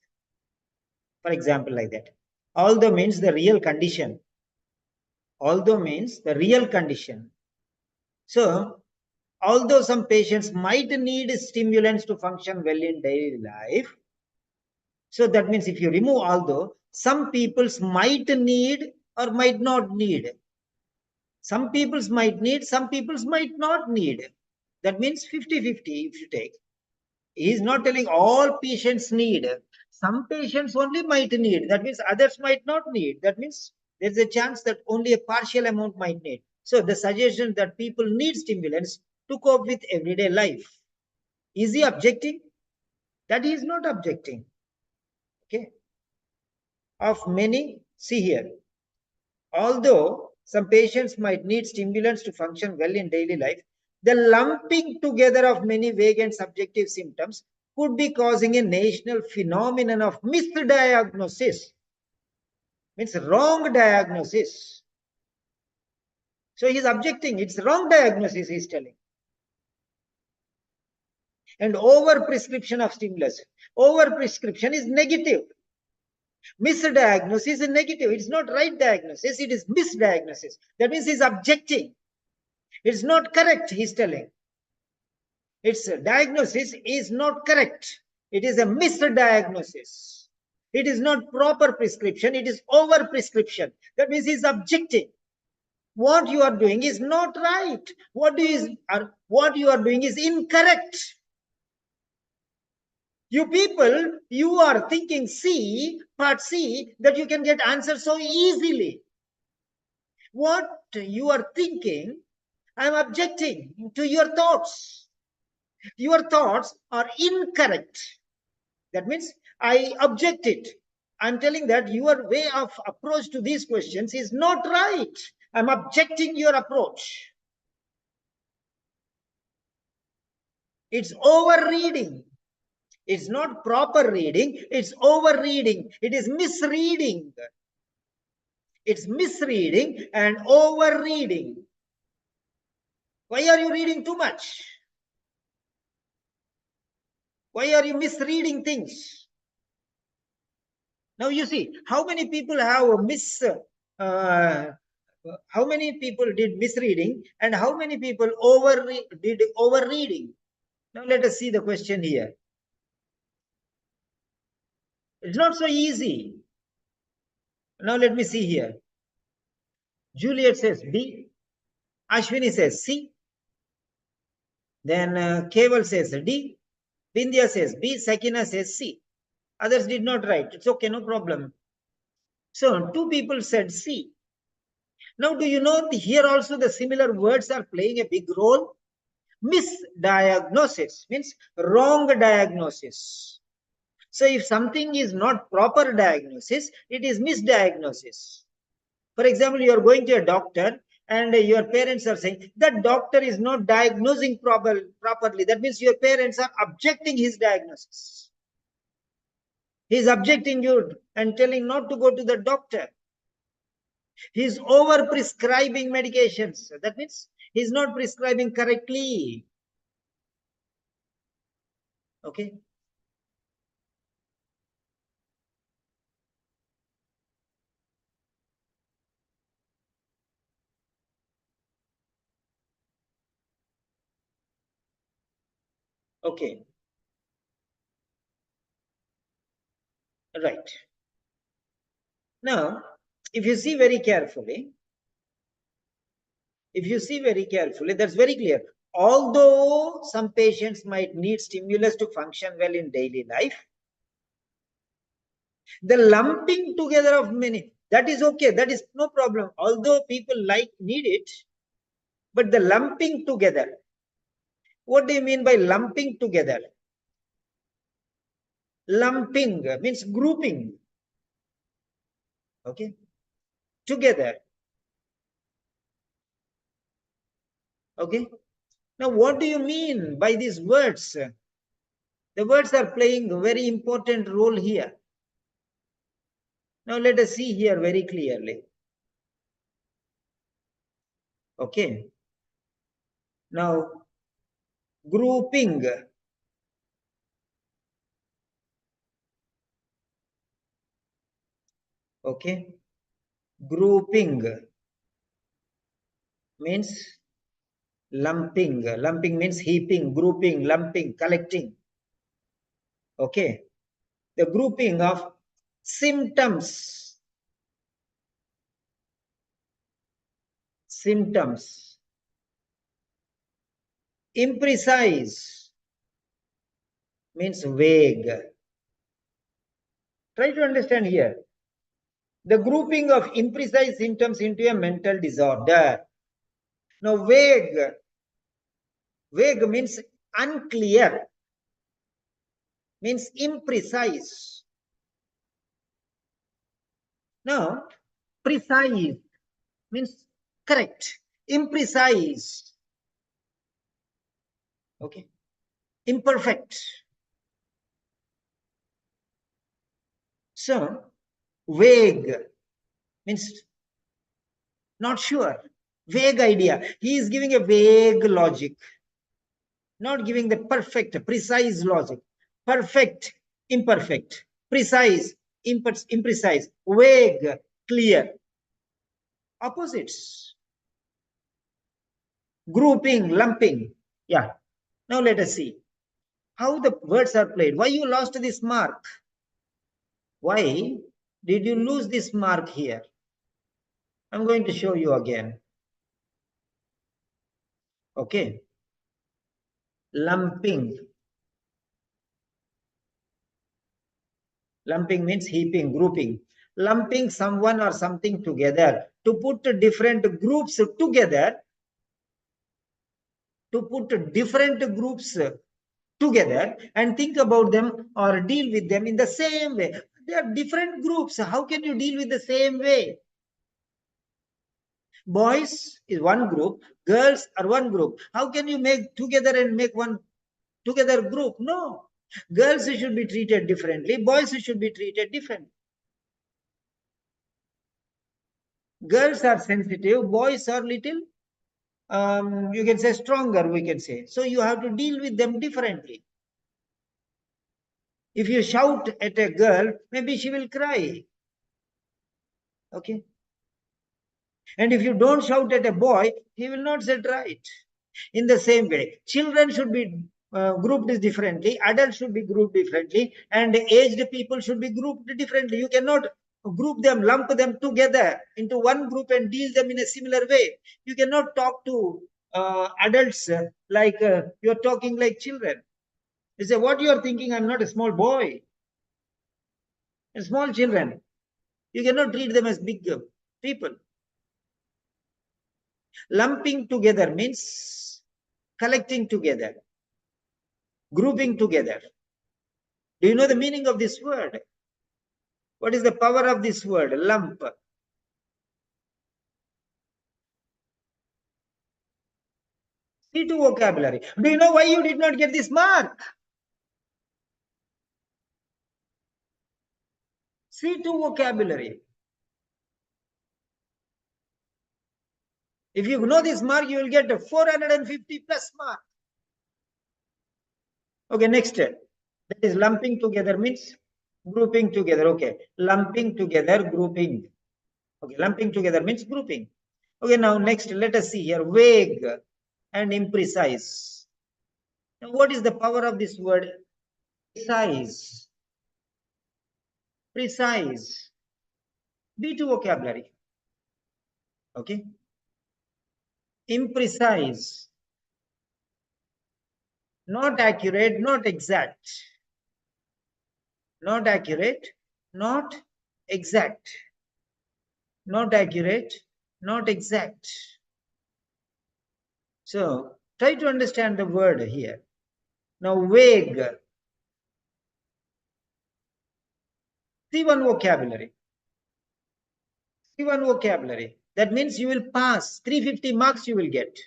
For example, like that. Although means the real condition. Although means the real condition. So, although some patients might need stimulants to function well in daily life, so that means if you remove although, some peoples might need or might not need. Some peoples might need, some peoples might not need. That means 50-50 if you take. He is not telling all patients need. Some patients only might need. That means others might not need. That means there's a chance that only a partial amount might need. So the suggestion that people need stimulants to cope with everyday life. Is he objecting? That he is not objecting. Okay. Of many, see here. Although some patients might need stimulants to function well in daily life, the lumping together of many vague and subjective symptoms could be causing a national phenomenon of misdiagnosis. Means wrong diagnosis. So he's objecting, it's wrong diagnosis, he's telling. And over prescription of stimulants. Over prescription is negative. Misdiagnosis is negative. It's not right diagnosis, it is misdiagnosis. That means he's objecting. It's not correct, he's telling. Its diagnosis is not correct. It is a misdiagnosis. It is not proper prescription, it is over prescription. That means he's objecting. What you are doing is not right. What you are doing is incorrect. You people, you are thinking C, part C, that you can get answers so easily. What you are thinking, I'm objecting to your thoughts. Your thoughts are incorrect. That means I object it. I'm telling that your way of approach to these questions is not right. I'm objecting your approach. It's over reading. It's not proper reading. It's over reading. It is misreading. It's misreading and over reading. Why are you reading too much? Why are you misreading things? Now you see, how many people have how many people did misreading and how many people did over reading? Now let us see the question here. It's not so easy. Now let me see here. Juliet says B. Ashwini says C. Then Keval says D. Bindya says B. Sakina says C. Others did not write. It's okay, no problem. So two people said C. Now do you know here also the similar words are playing a big role? Misdiagnosis means wrong diagnosis. So if something is not proper diagnosis, it is misdiagnosis. For example, you are going to a doctor and your parents are saying that doctor is not diagnosing properly. That means your parents are objecting his diagnosis. He is objecting you and telling not to go to the doctor. He is over prescribing medications. That means he is not prescribing correctly. Okay. Okay. Right. Now, if you see very carefully, that's very clear. Although some patients might need stimulus to function well in daily life, the lumping together of many, that is okay. That is no problem. Although people need it, but the lumping together. What do you mean by lumping together? Lumping means grouping. Okay. Together. Okay. Now, what do you mean by these words? The words are playing a very important role here. Now, let us see here very clearly. Okay. Now, grouping. Okay. Grouping means lumping. Lumping means heaping, grouping, lumping, collecting. Okay. The grouping of symptoms. Symptoms. Imprecise means vague. Try to understand here. The grouping of imprecise symptoms into a mental disorder. Now, vague means unclear, means imprecise. Now, precise means correct, imprecise. Okay, imperfect. So, vague means not sure, vague idea. He is giving a vague logic, not giving the perfect, precise logic. Perfect, imperfect, precise, imprecise, vague, clear. Opposites. Grouping, lumping. Yeah. Now let us see how the words are played. Why you lost this mark? Why did you lose this mark here? I'm going to show you again. Okay. Lumping. Lumping means heaping, grouping. Lumping someone or something together. To put different groups together, to put different groups together and think about them or deal with them in the same way. They are different groups. How can you deal with the same way? Boys is one group, girls are one group. How can you make together and make one together group? No. Girls should be treated differently, boys should be treated differently. Girls are sensitive, boys are little, you can say stronger, we can say. So you have to deal with them differently. If you shout at a girl, maybe she will cry. Okay. And if you don't shout at a boy, he will not sit right. In the same way, children should be grouped differently, adults should be grouped differently, and aged people should be grouped differently. You cannot group them, lump them together into one group and deal them in a similar way. You cannot talk to adults like you're talking like children. You say, what you're thinking, I'm not a small boy. Small children. You cannot treat them as big people. Lumping together means collecting together, grouping together. Do you know the meaning of this word? What is the power of this word? Lump. C2 vocabulary. Do you know why you did not get this mark? C2 vocabulary. If you know this mark, you will get a 450 plus mark. Okay, next. That is lumping together means grouping together. Okay, lumping together, grouping. Okay, lumping together means grouping. Okay, now next, let us see here. Vague and imprecise. Now, what is the power of this word? Precise. Precise. B2 vocabulary. Okay. Imprecise. Not accurate, not exact. Not accurate, not exact. Not accurate, not exact. So try to understand the word here. Now vague. C1 vocabulary. C1 vocabulary. That means you will pass. 350 marks you will get.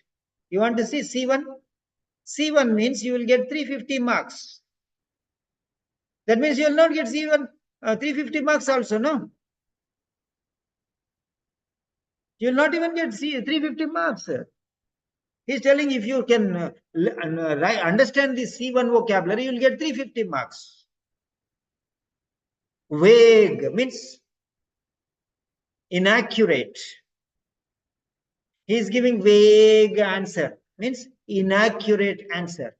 You want to see C1? C1 means you will get 350 marks. That means you will not get C1 350 marks also, no? You will not even get 350 marks. He's telling if you can understand the C1 vocabulary, you will get 350 marks. Vague means inaccurate. He is giving vague answer, means inaccurate answer,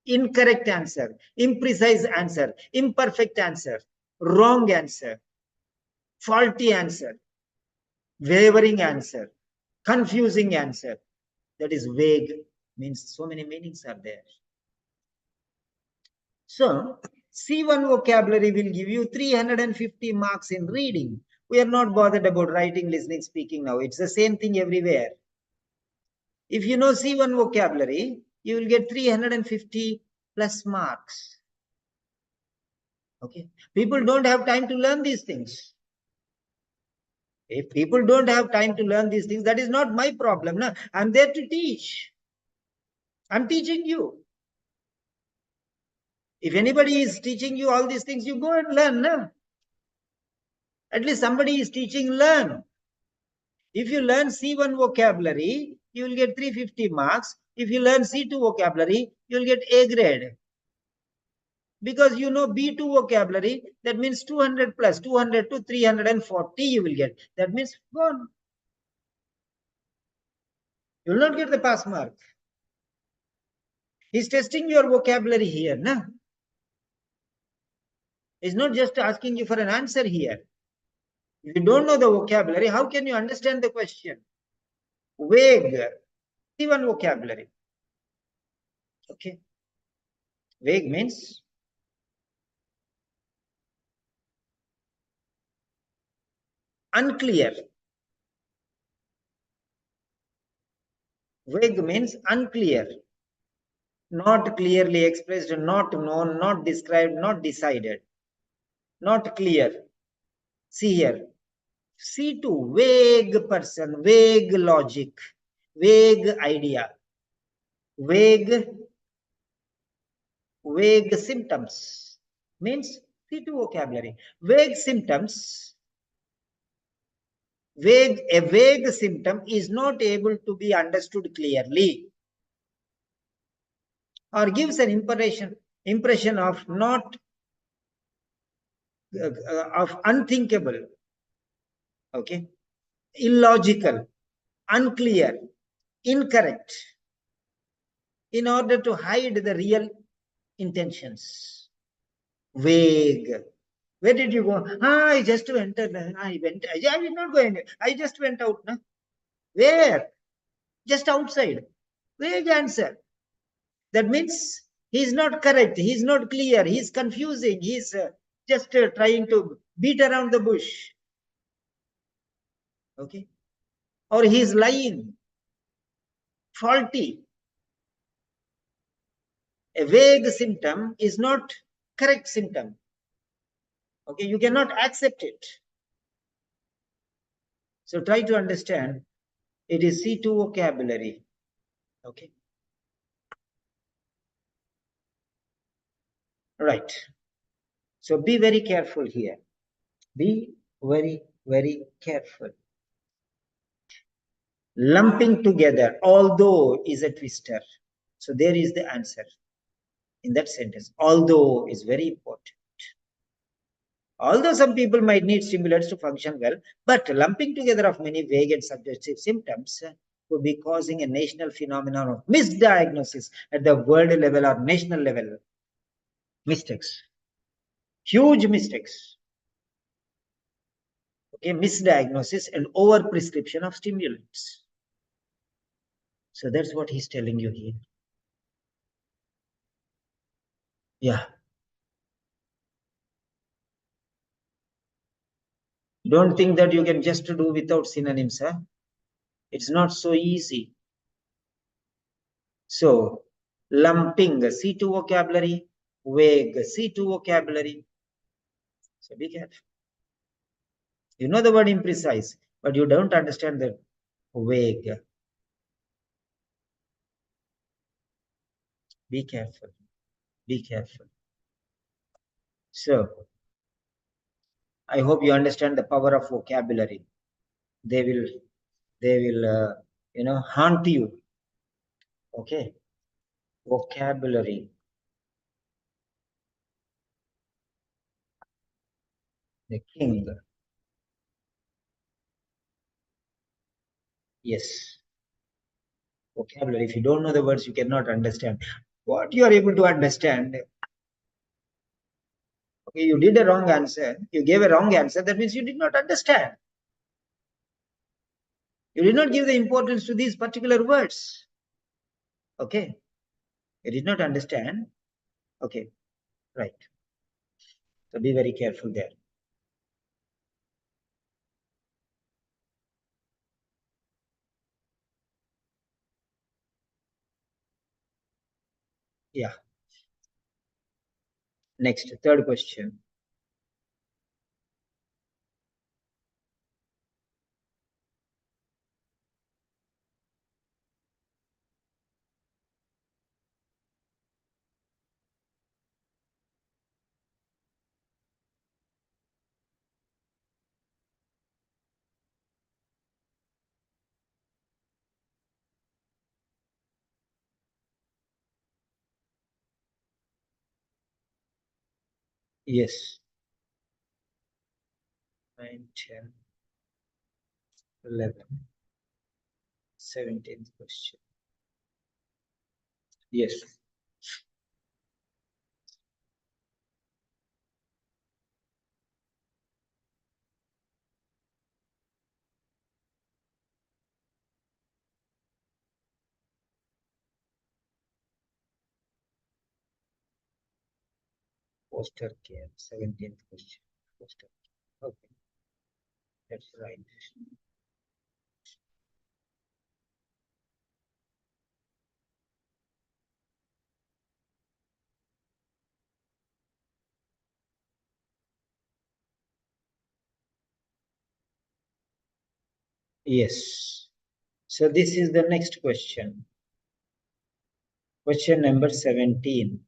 incorrect answer, imprecise answer, imperfect answer, wrong answer, faulty answer, wavering answer, confusing answer. That is vague, means so many meanings are there. So C1 vocabulary will give you 350 marks in reading. We are not bothered about writing, listening, speaking now. It's the same thing everywhere. If you know C1 vocabulary, you will get 350 plus marks. Okay. People don't have time to learn these things. If people don't have time to learn these things, that is not my problem. No? I'm there to teach. I'm teaching you. If anybody is teaching you all these things, you go and learn. No? At least somebody is teaching, learn. If you learn C1 vocabulary, you will get 350 marks. If you learn C2 vocabulary, you will get A grade. Because you know B2 vocabulary, that means 200 plus 200 to 340 you will get. That means gone. You will not get the pass mark. He's testing your vocabulary here. No? He's not just asking you for an answer here. If you don't know the vocabulary, how can you understand the question? Vague. C1 vocabulary. Okay. Vague means Unclear. Vague means unclear, not clearly expressed, not known, not described, not decided, not clear. See here. C2, vague person, vague logic, vague idea, vague, vague symptoms. Means C2 vocabulary. Vague symptoms, a vague symptom is not able to be understood clearly or gives an impression of not of unthinkable, okay, illogical, unclear, incorrect, in order to hide the real intentions. Vague. Where did you go? I just went. I went. I did not go anywhere. I just went out. No? Where? Just outside. Vague answer. That means he's not correct. He's not clear. He's confusing. He's just trying to beat around the bush. Okay. Or he's lying. Faulty. A vague symptom is not correct symptom. Okay. You cannot accept it. So try to understand. It is C2 vocabulary. Okay. Right. So be very careful here. Be very, very careful. Lumping together, although, is a twister. So there is the answer in that sentence. Although is very important. Although some people might need stimulants to function well, but lumping together of many vague and subjective symptoms could be causing a national phenomenon of misdiagnosis at the world level or national level. Mistakes. Huge mistakes. Okay, misdiagnosis and overprescription of stimulants. So that's what he's telling you here. Yeah. Don't think that you can just do without synonyms. Huh? It's not so easy. So, lumping, C2 vocabulary, vague, C2 vocabulary. So be careful. You know the word imprecise, but you don't understand the vague. Be careful. Be careful. So, I hope you understand the power of vocabulary. They will, haunt you. Okay. Vocabulary. The king. Yes. Vocabulary. If you don't know the words, you cannot understand. What you are able to understand, okay, you did a wrong answer, you gave a wrong answer, that means you did not understand. You did not give the importance to these particular words. Okay. You did not understand. Okay. Right. So be very careful there. Yeah. Next, third question. Yes. 9, 10, 11, 17th question. Yes. Foster care. 17th question. Foster care. Okay. That's right. Yes. So this is the next question. Question number 17.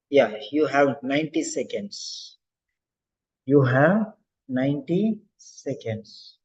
Yeah, you have 90 seconds. You have 90 seconds.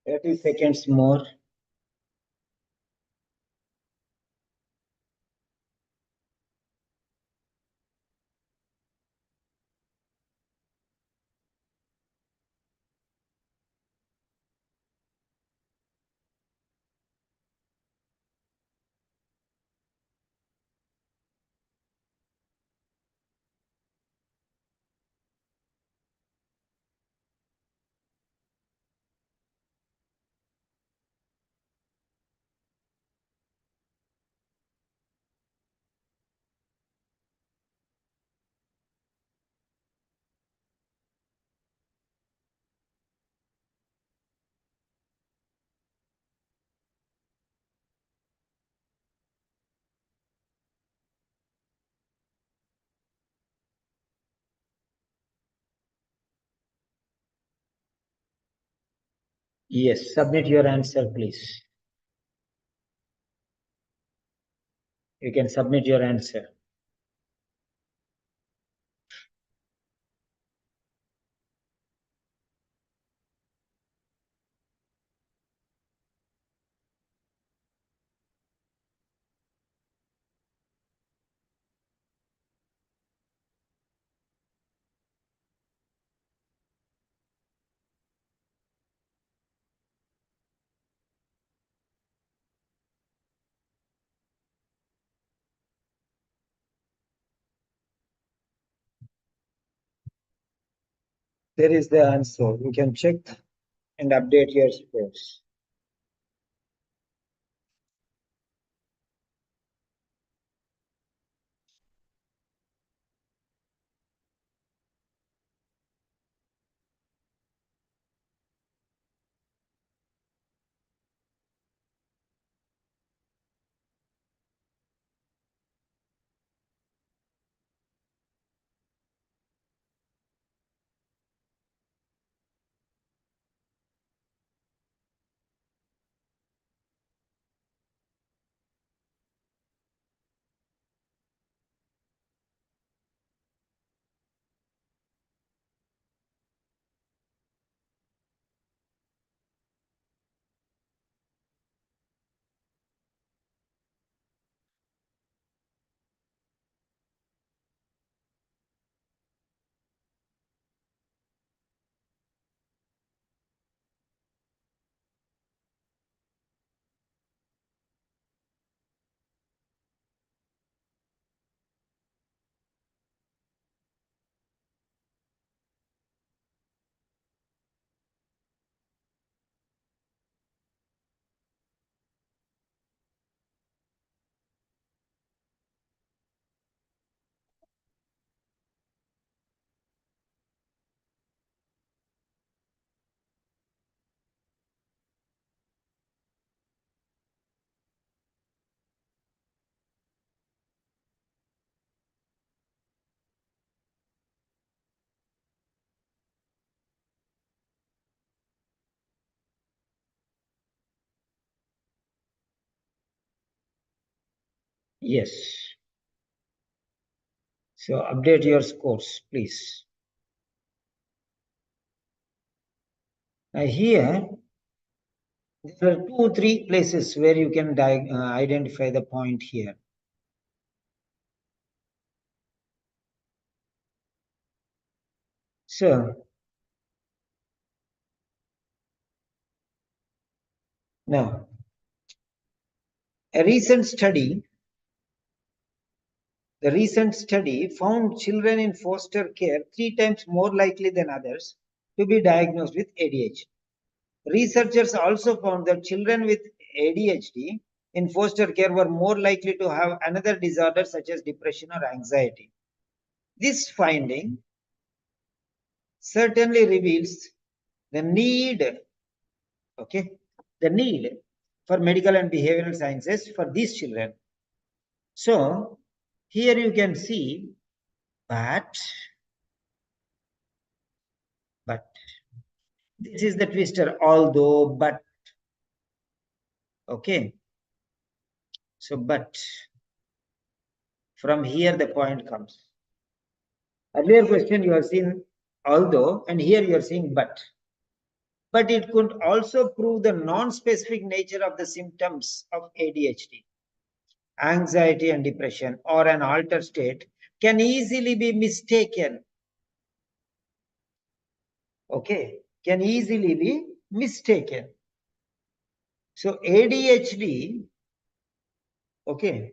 30 seconds more. Yes, submit your answer, please. You can submit your answer. There is the answer. You can check and update your scores. Yes. So update your scores, please. Here, there are 2-3 places where you can identify the point here. So, now, a recent study, the recent study found children in foster care 3 times more likely than others to be diagnosed with ADHD. Researchers also found that children with ADHD in foster care were more likely to have another disorder such as depression or anxiety. This finding certainly reveals the need, okay, the need for medical and behavioral sciences for these children. So here you can see, but this is the twister, although, but, okay. So, but from here the point comes. Earlier question you have seen although, and here you are seeing but. but it could also prove the non-specific nature of the symptoms of ADHD. Anxiety and depression or an altered state can easily be mistaken. Okay, can easily be mistaken. So ADHD, okay.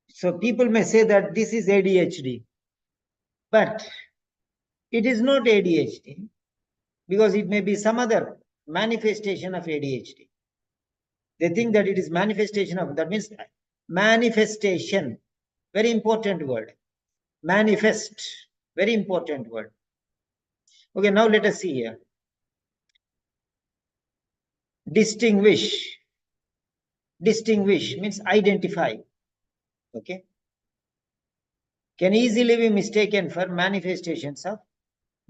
So people may say that this is ADHD, but it is not ADHD because it may be some other manifestation of ADHD. They think that it is manifestation of, that means manifestation, very important word. Manifest, very important word. Okay, now let us see here. Distinguish. Distinguish means identify. Okay. Can easily be mistaken for manifestations of.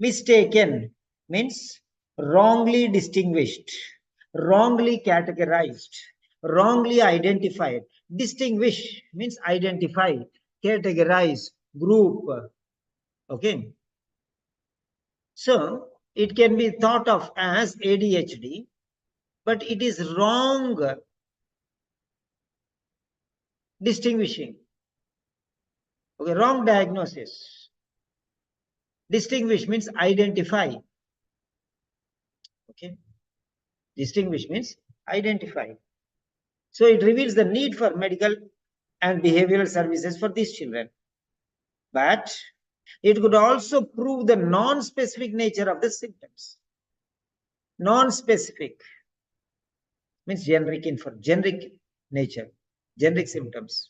Mistaken means wrongly distinguished, wrongly categorized, wrongly identified. Distinguish means identify, categorize, group. Okay. So it can be thought of as ADHD, but it is wrong distinguishing. Okay, wrong diagnosis. Distinguish means identify. Okay. Distinguish means identify. So it reveals the need for medical and behavioral services for these children. But it could also prove the non-specific nature of the symptoms. Non-specific means generic generic nature, generic symptoms.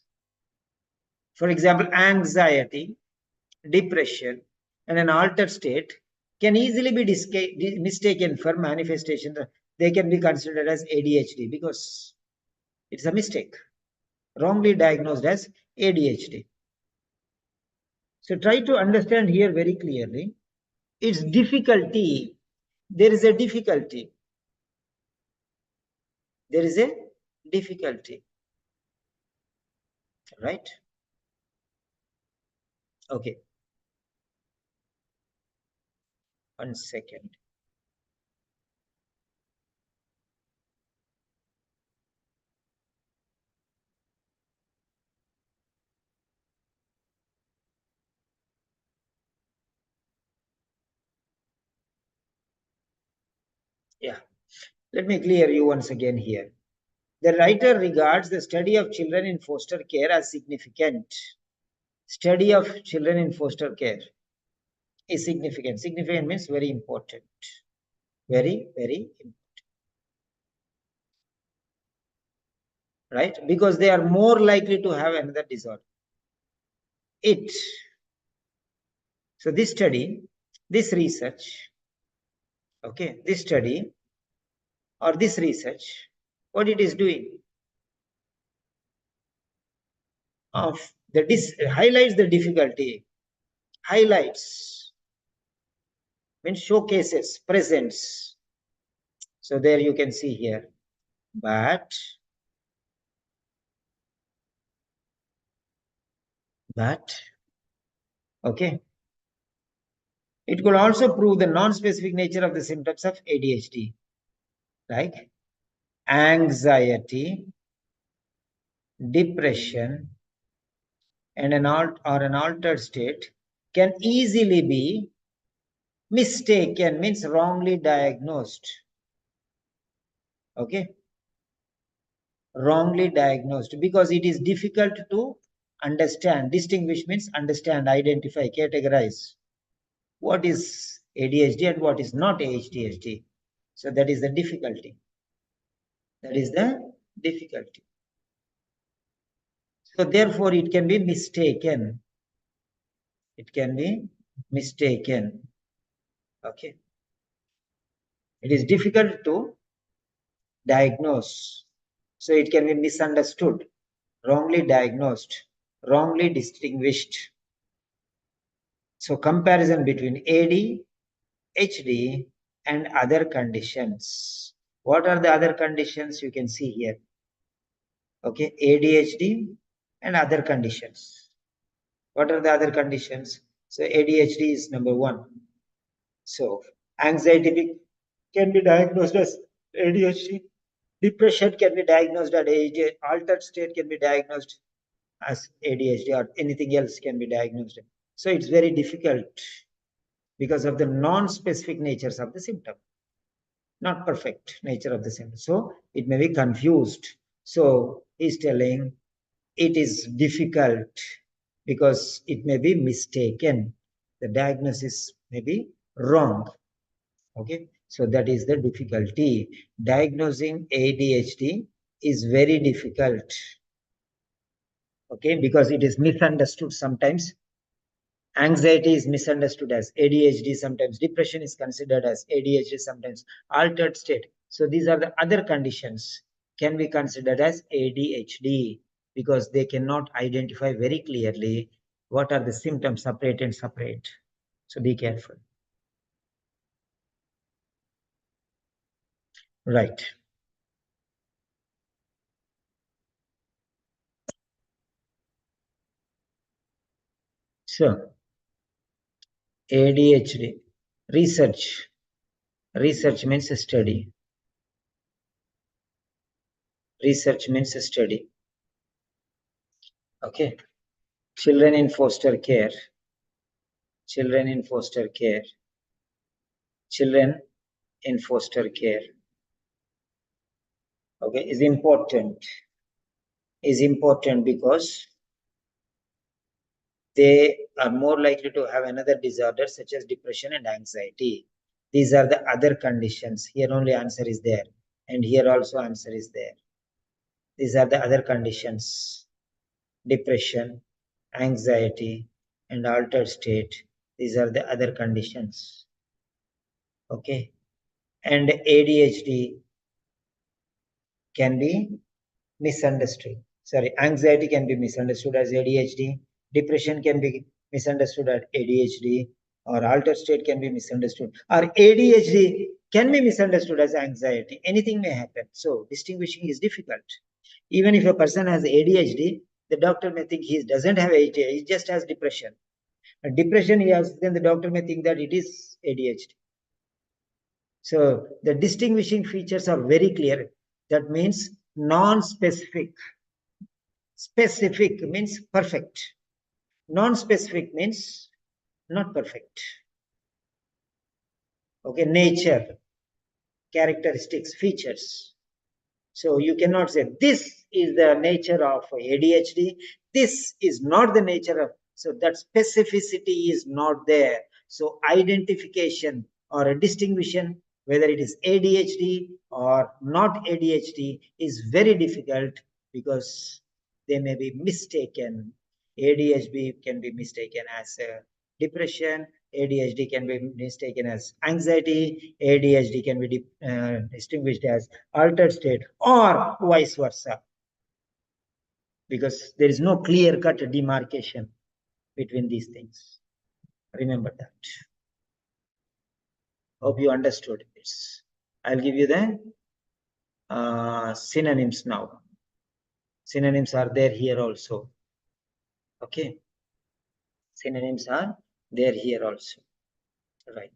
For example, anxiety, depression, and an altered state can easily be mistaken for manifestation. They can be considered as ADHD because it's a mistake, wrongly diagnosed as ADHD. So try to understand here very clearly. It's difficulty. There is a difficulty. There is a difficulty. Right? Okay. 1 second. Yeah. Let me clear you once again here. The writer regards the study of children in foster care as significant. Study of children in foster care is significant. Significant means very important. Very, very important. Right? Because they are more likely to have another disorder. So this study, this research, okay, this study or this research, what it is doing of highlights the difficulty, highlights means showcases, presents. So there you can see here, but okay, it could also prove the non-specific nature of the symptoms of ADHD, like anxiety, depression, and an altered state can easily be mistaken, means wrongly diagnosed. Okay, wrongly diagnosed because it is difficult to understand. Distinguish means understand, identify, categorize what is ADHD and what is not ADHD. So that is the difficulty. That is the difficulty. So therefore it can be mistaken. It can be mistaken. Okay. It is difficult to diagnose. So it can be misunderstood, wrongly diagnosed, wrongly distinguished. So comparison between AD, HD and other conditions. What are the other conditions? You can see here. Okay, ADHD and other conditions. What are the other conditions? So ADHD is number 1. So anxiety can be diagnosed as ADHD. Depression can be diagnosed as ADHD. Altered state can be diagnosed as ADHD, or anything else can be diagnosed. So it's very difficult because of the non-specific natures of the symptom, not perfect nature of the symptom. So it may be confused. So he's telling it is difficult because it may be mistaken. The diagnosis may be wrong. Okay, so that is the difficulty. Diagnosing ADHD is very difficult. Okay, because it is misunderstood sometimes. Anxiety is misunderstood as ADHD, sometimes depression is considered as ADHD, sometimes altered state. So these are the other conditions can be considered as ADHD because they cannot identify very clearly what are the symptoms separate and separate. So be careful. Right. So ADHD research. Research means study. Research means study. Okay. Children in foster care. Children in foster care. Children in foster care. Okay, is important. Is important because they are more likely to have another disorder such as depression and anxiety. These are the other conditions. Here only answer is there, and here also answer is there. These are the other conditions: depression, anxiety, and altered state. These are the other conditions. Okay, and ADHD can be misunderstood. Sorry, anxiety can be misunderstood as ADHD. Depression can be misunderstood as ADHD, or altered state can be misunderstood, or ADHD can be misunderstood as anxiety. Anything may happen. So distinguishing is difficult. Even if a person has ADHD, the doctor may think he doesn't have ADHD, he just has depression. And depression he has, then the doctor may think that it is ADHD. So the distinguishing features are very clear. That means non-specific. Specific means perfect. Non-specific means not perfect. Okay, nature, characteristics, features. So you cannot say this is the nature of ADHD. This is not the nature of. So that specificity is not there. So identification or a distinction whether it is ADHD or not ADHD is very difficult because they may be mistaken. ADHD can be mistaken as depression. ADHD can be mistaken as anxiety. ADHD can be distinguished as altered state, or vice versa, because there is no clear-cut demarcation between these things. Remember that. Hope you understood this. I'll give you the synonyms now. Synonyms are there here also. Okay. Synonyms are there here also. Right.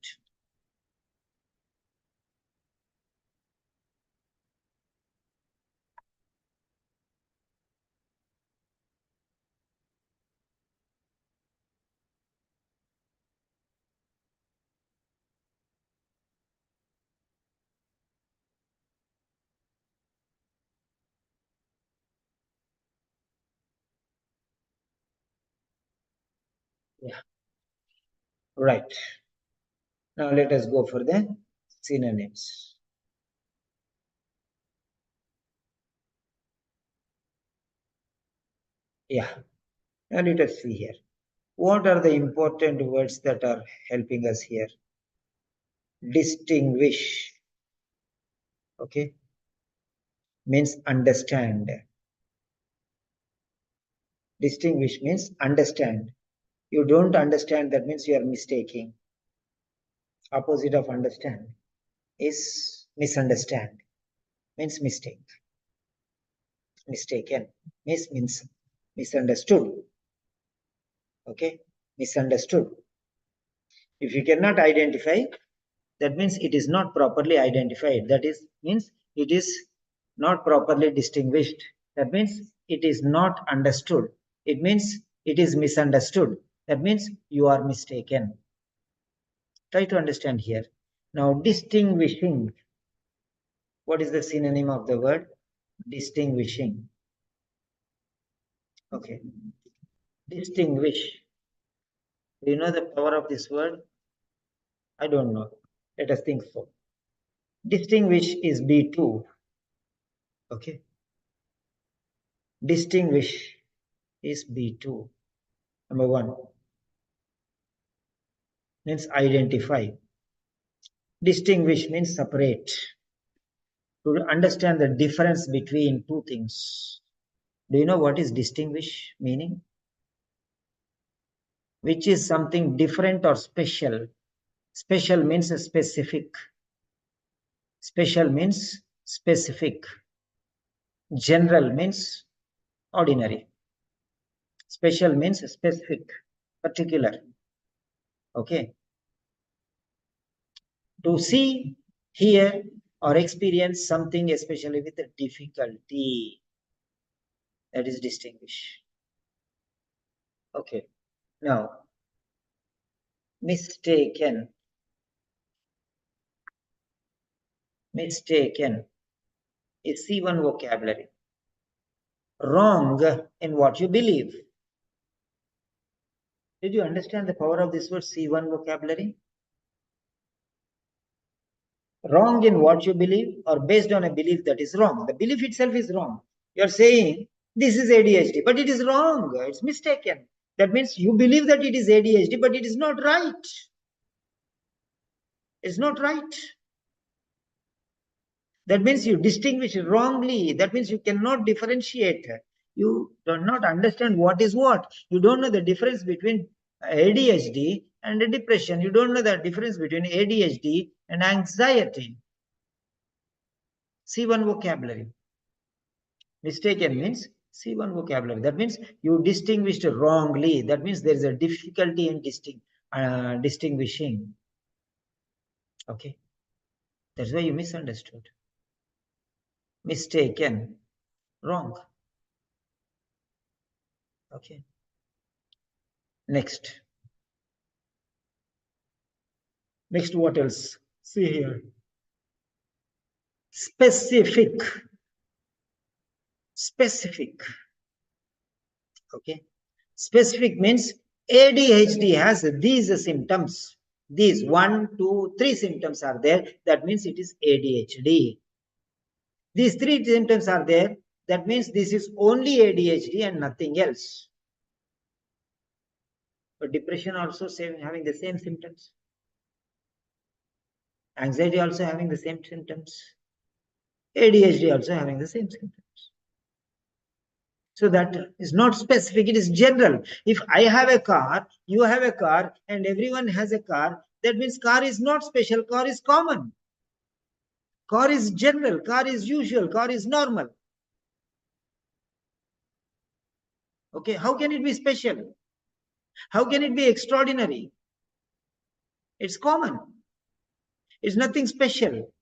Yeah. Right. Now let us go for the synonyms. Yeah. Now let us see here. What are the important words that are helping us here? Distinguish. Okay. Means understand. Distinguish means understand. You don't understand, that means you are mistaking. Opposite of understand is misunderstand. Means mistake. Mistaken means misunderstood. Okay. Misunderstood. If you cannot identify, that means it is not properly identified. That is means it is not properly distinguished. That means it is not understood. It means it is misunderstood. That means you are mistaken. Try to understand here. Now, distinguishing. What is the synonym of the word? Distinguishing. Okay. Distinguish. Do you know the power of this word? I don't know. Let us think so. Distinguish is B2. Okay. Distinguish is B2. Number 1 means identify. Distinguish means separate. To understand the difference between two things. Do you know what is distinguish meaning? Which is something different or special. Special means specific. Special means specific. General means ordinary. Special means specific, particular. Okay. To see, hear, or experience something especially with a difficulty. That is distinguish. Okay. Now, mistaken. Mistaken is C1 vocabulary. Wrong in what you believe. Did you understand the power of this word C1 vocabulary? Wrong in what you believe or based on a belief that is wrong. The belief itself is wrong. You are saying this is ADHD, but it is wrong. It's mistaken. That means you believe that it is ADHD, but it is not right. It's not right. That means you distinguish wrongly. That means you cannot differentiate. You do not understand what is what. You don't know the difference between ADHD and depression. You don't know the difference between ADHD and anxiety. C1 vocabulary. Mistaken means C1 vocabulary. That means you distinguished wrongly. That means there is a difficulty in distinguishing. Okay. That's why you misunderstood. Mistaken. Wrong. Okay. Next. Next, what else? See here. Specific. Specific. Okay. Specific means ADHD has these symptoms. These 1, 2, 3 symptoms are there. That means it is ADHD. These 3 symptoms are there. That means this is only ADHD and nothing else. But depression also having the same symptoms. Anxiety also having the same symptoms. ADHD also having the same symptoms. So that is not specific, it is general. If I have a car, you have a car, and everyone has a car, that means car is not special, car is common. Car is general, car is usual, car is normal. Okay, how can it be special? How can it be extraordinary? It's common. It's nothing special.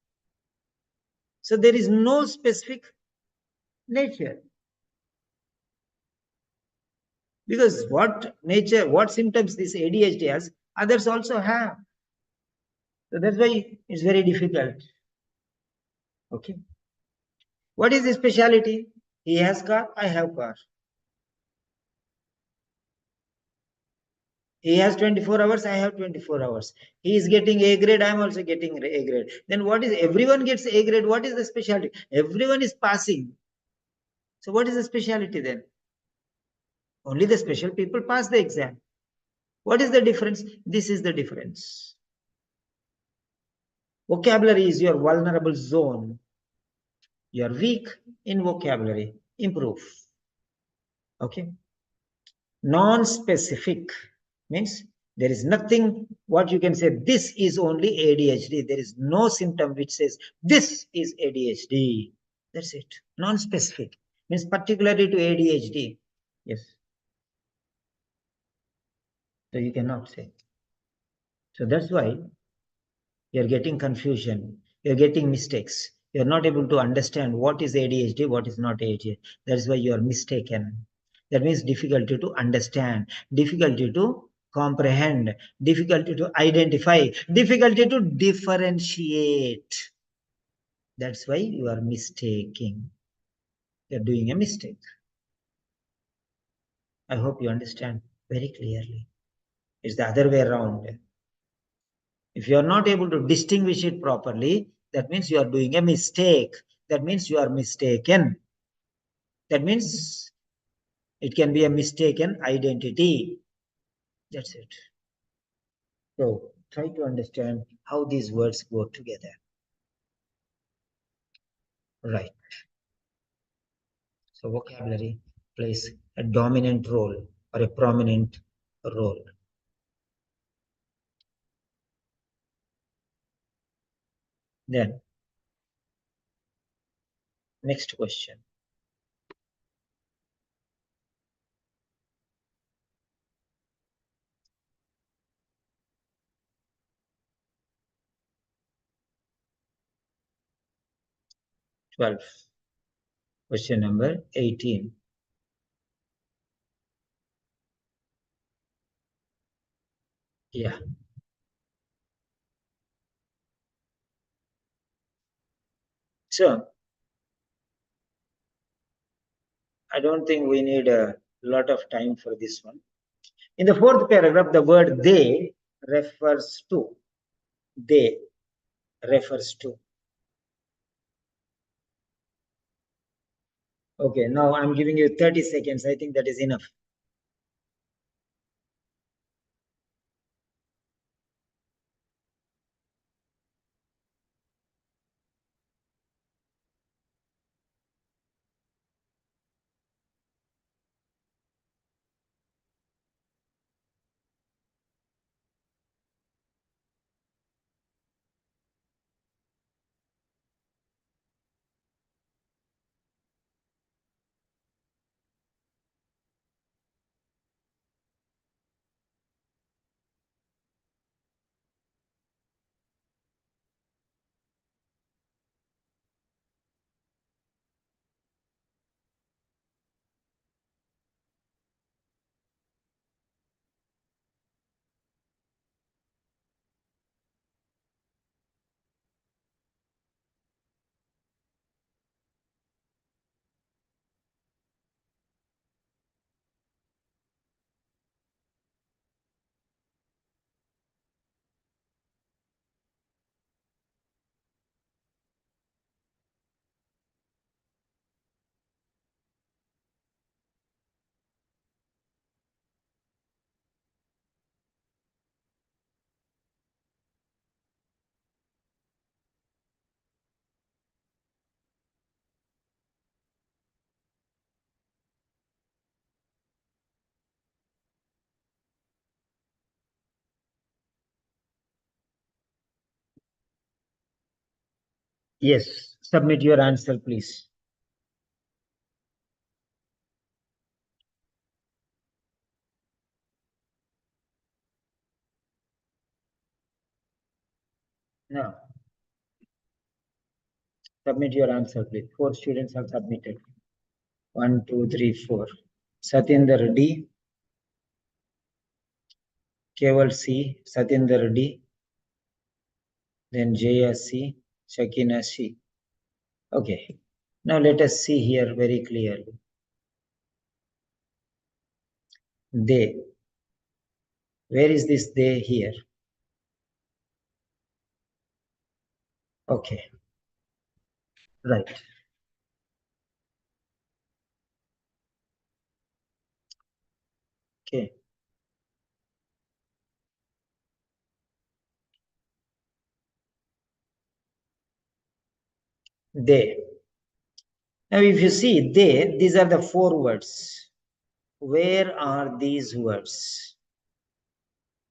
So there is no specific nature. Because what nature, what symptoms this ADHD has, others also have. So that's why it's very difficult. Okay. What is his speciality? He has car, I have car. He has 24 hours, I have 24 hours. He is getting A grade, I am also getting A grade. Then what is, everyone gets A grade, what is the specialty? Everyone is passing. So what is the specialty then? Only the special people pass the exam. What is the difference? This is the difference. Vocabulary is your vulnerable zone. You are weak in vocabulary. Improve. Okay. Non-specific means there is nothing what you can say this is only ADHD. There is no symptom which says this is ADHD. That's it. Non-specific means particularly to ADHD. Yes. So you cannot say. So that's why you're getting confusion, you're getting mistakes. You're not able to understand what is ADHD, what is not ADHD. That's why you are mistaken. That means difficulty to understand, difficulty to comprehend, difficulty to identify, difficulty to differentiate. That's why you are mistaking. You're doing a mistake. I hope you understand very clearly. It's the other way around. If you are not able to distinguish it properly, that means you are doing a mistake. That means you are mistaken. That means it can be a mistaken identity. That's it. So try to understand how these words go together. Right. So vocabulary plays a dominant role or a prominent role. Then, next question. Question number 18. Yeah. So I don't think we need a lot of time for this one. In the fourth paragraph, the word they refers to. They refers to. Okay, now I'm giving you 30 seconds. I think that is enough. Yes, submit your answer, please. No, submit your answer, please. 4 students have submitted. 1, 2, 3, 4. Satyendra D, Keval C, Satyendra D, then Jaya C, Shakina C. Okay, now let us see here very clearly. They. Where is this they here? Okay, right. Okay, they. Now, if you see they, these are the 4 words. Where are these words?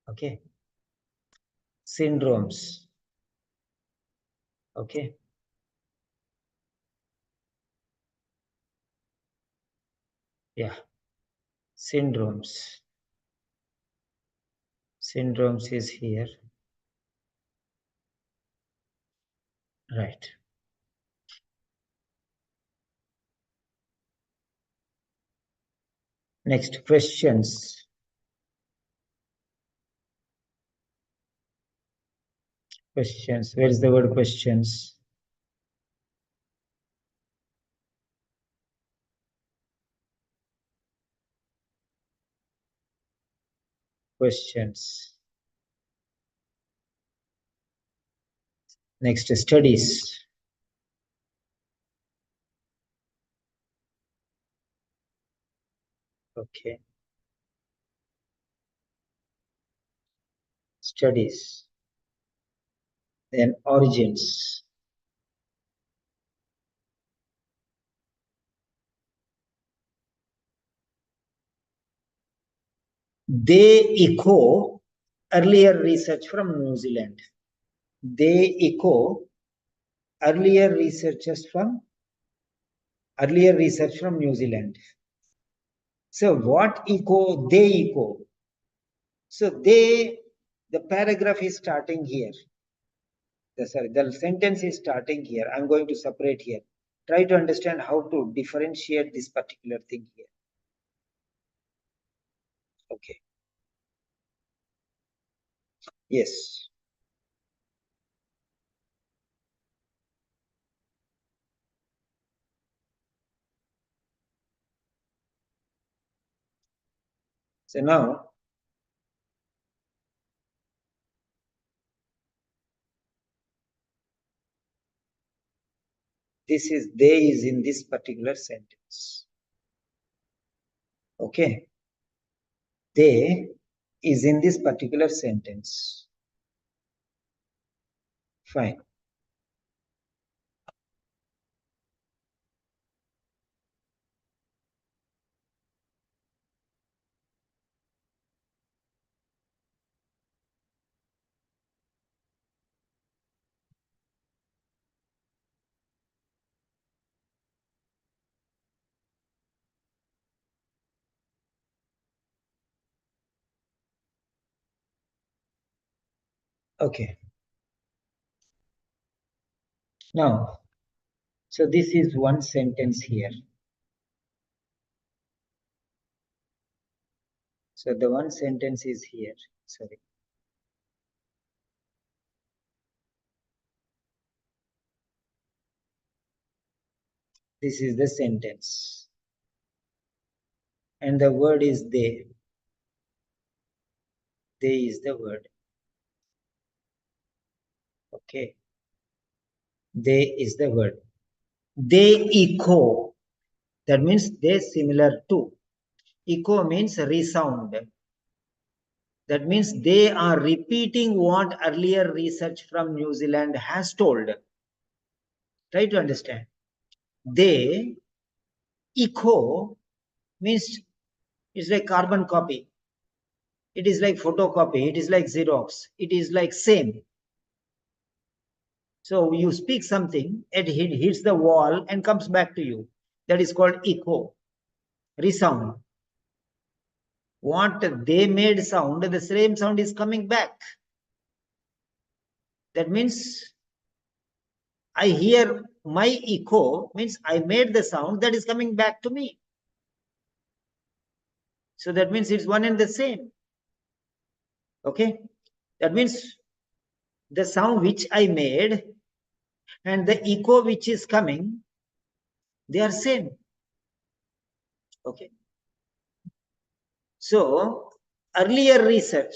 Okay, syndromes. Okay, yeah, syndromes. Syndromes is here. Right. Next, questions. Questions. Where is the word questions? Questions. Next, studies. Okay. Studies. Then origins. They echo earlier research from New Zealand. They echo earlier research from New Zealand. So what echo? They echo. So the paragraph is starting here. The sentence is starting here. I'm going to separate here. Try to understand how to differentiate this particular thing here. Okay. Yes. So now, this is they is in this particular sentence. Okay. They is in this particular sentence. Fine. Okay. Now, so this is one sentence here. So the one sentence is here. Sorry. This is the sentence. And the word is they. They is the word. Okay. They is the word. They echo. That means they similar to. Echo means resound. That means they are repeating what earlier research from New Zealand has told. Try to understand. They echo means it's like carbon copy. It is like photocopy. It is like Xerox. It is like same. So you speak something, it hits the wall and comes back to you. That is called echo, resound. What they made sound, the same sound is coming back. That means I hear my echo, means I made the sound that is coming back to me. So that means it's one and the same. Okay. That means the sound which I made and the echo which is coming, they are same. Okay. So earlier research,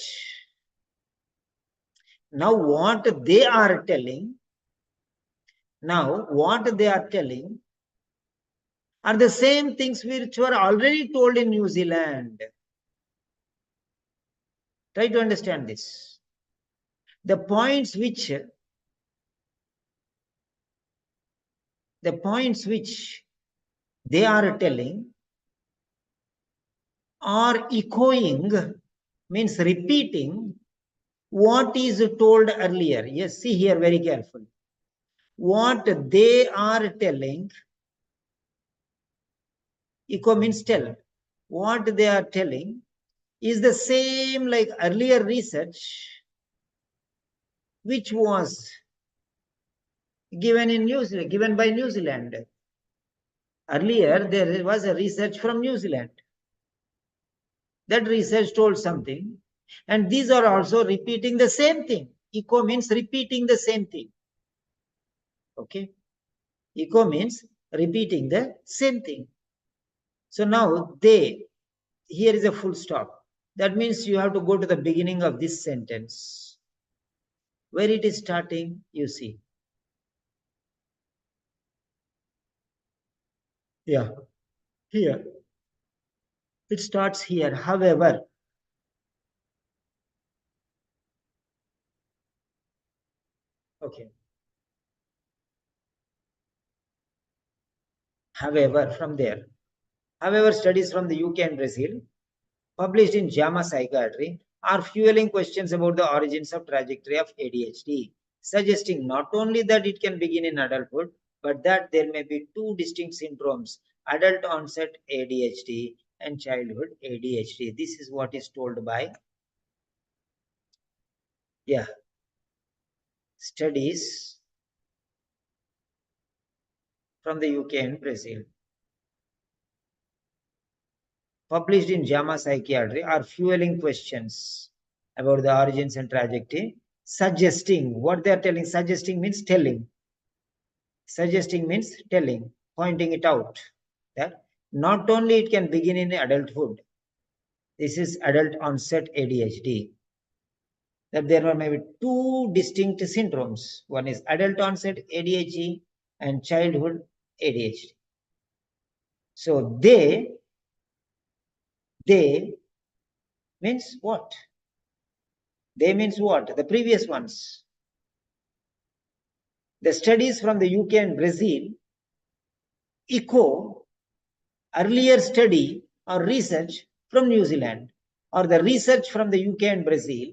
now what they are telling are the same things which were already told in New Zealand. Try to understand this. The points which they are telling are echoing, means repeating what is told earlier. Yes, see here very carefully. What they are telling, echo means tell. What they are telling is the same like earlier research, which was given by New Zealand. Earlier, there was a research from New Zealand. That research told something, and these are also repeating the same thing. Echo means repeating the same thing. Okay? Echo means repeating the same thing. So now here is a full stop. That means you have to go to the beginning of this sentence. Where it is starting, you see. Yeah, here. It starts here. However, okay. However, from there. However, studies from the UK and Brazil, published in JAMA Psychiatry, are fueling questions about the origins of trajectory of ADHD, suggesting not only that it can begin in adulthood, but that there may be two distinct syndromes, adult onset ADHD and childhood ADHD. This is what is told by, studies from the UK and Brazil, published in JAMA Psychiatry, are fueling questions about the origins and trajectory, suggesting what they are telling. Suggesting means telling. Suggesting means telling, pointing it out. That not only it can begin in adulthood, this is adult onset ADHD, that there are maybe two distinct syndromes. One is adult onset ADHD and childhood ADHD. So they means what? They means what? The previous ones. The studies from the UK and Brazil echo earlier study or research from New Zealand, or the research from the UK and Brazil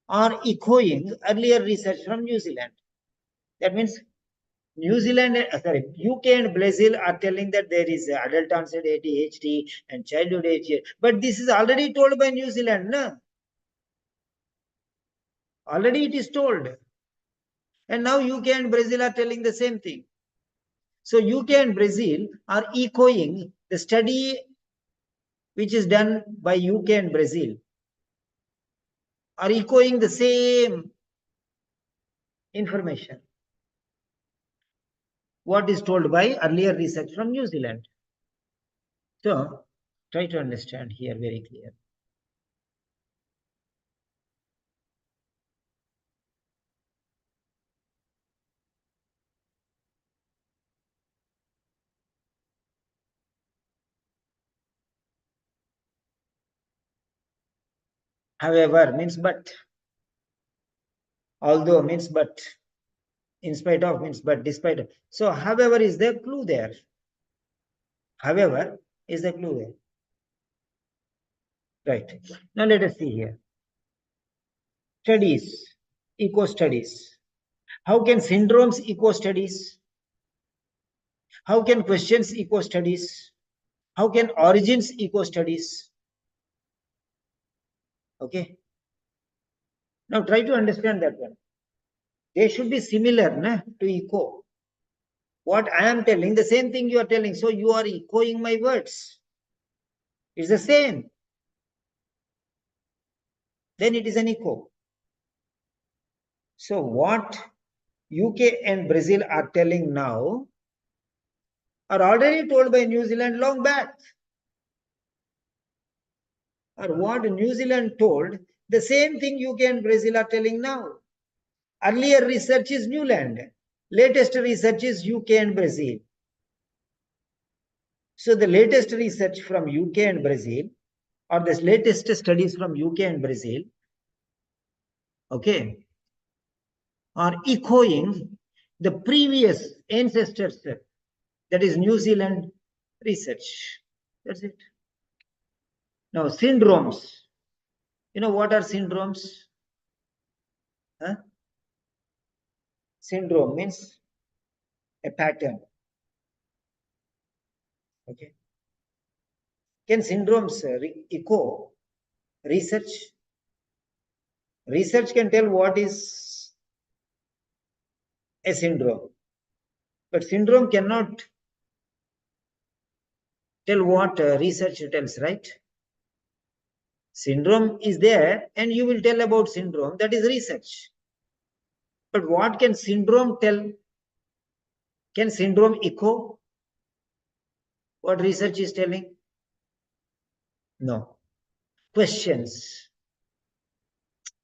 are echoing earlier research from New Zealand. That means UK and Brazil are telling that there is adult onset ADHD and childhood ADHD, but this is already told by New Zealand, no? Already it is told. And now UK and Brazil are telling the same thing. So UK and Brazil are echoing the study which is done by UK and Brazil, are echoing the same information what is told by earlier research from New Zealand. So try to understand here very clear. However means but, although means but, in spite of means but, despite of. So however is the clue there. However is the clue there. Right. Now let us see here. Studies, eco studies. How can syndromes eco studies? How can questions eco studies? How can origins eco studies? Okay. Now try to understand that one. They should be similar to echo. What I am telling, the same thing you are telling. So you are echoing my words. It's the same. Then it is an echo. So what UK and Brazil are telling now are already told by New Zealand long back. Or what New Zealand told, the same thing UK and Brazil are telling now. Earlier research is New Zealand. Latest research is UK and Brazil. So the latest research from UK and Brazil, or the latest studies from UK and Brazil, okay, are echoing the previous ancestors, that is New Zealand research. That's it. Now, syndromes. You know what are syndromes? Huh? Syndrome means a pattern. Okay. Can syndromes echo research? Research can tell what is a syndrome. But syndrome cannot tell what research tells, right? Syndrome is there and you will tell about syndrome. That is research. But what can syndrome tell? Can syndrome echo what research is telling? No. Questions.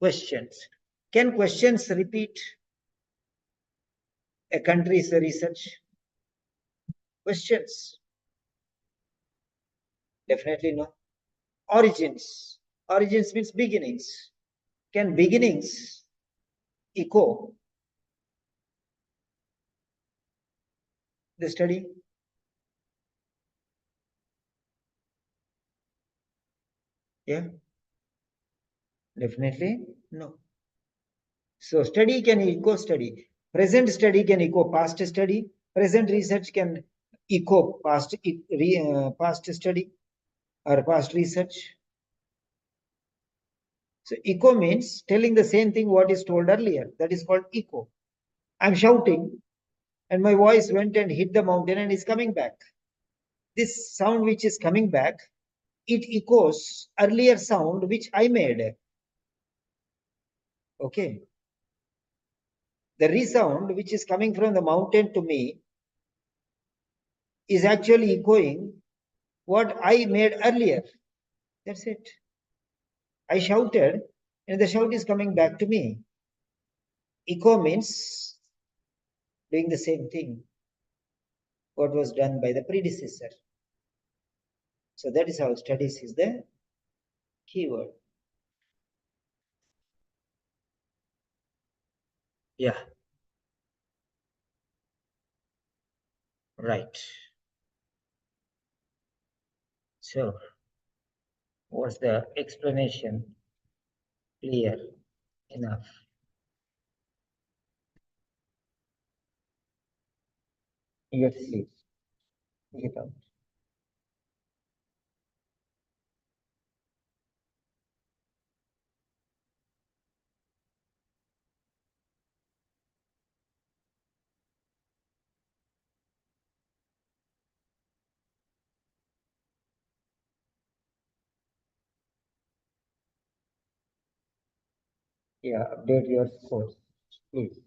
Questions. Can questions repeat a country's research? Questions. Definitely no. Origins. Origins means beginnings. Can beginnings echo the study? Yeah. Definitely no. So study can echo study. Present study can echo past study. Present research can echo past study or past research. So echo means telling the same thing what is told earlier. That is called echo. I'm shouting and my voice went and hit the mountain and is coming back. This sound which is coming back, it echoes earlier sound which I made. Okay. The resound which is coming from the mountain to me is actually echoing what I made earlier. That's it. I shouted and the shout is coming back to me. Echo means doing the same thing what was done by the predecessor. So that is how studies is the keyword. Yeah. Right. So was the explanation clear enough? Yes, please. Get out. Yeah, update your scores, please.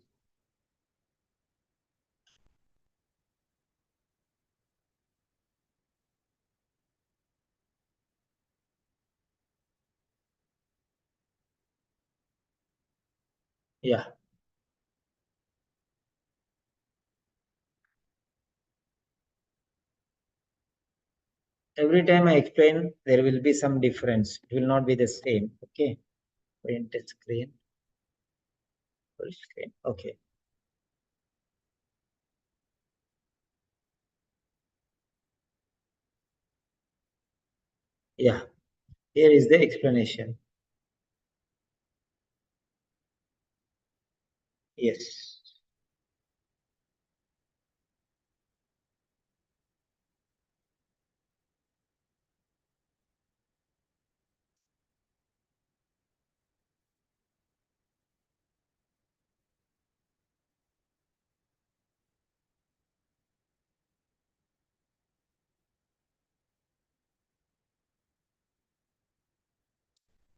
Yeah. Every time I explain, there will be some difference. It will not be the same. Okay. Print screen. Full screen. Okay. Yeah. Here is the explanation. Yes.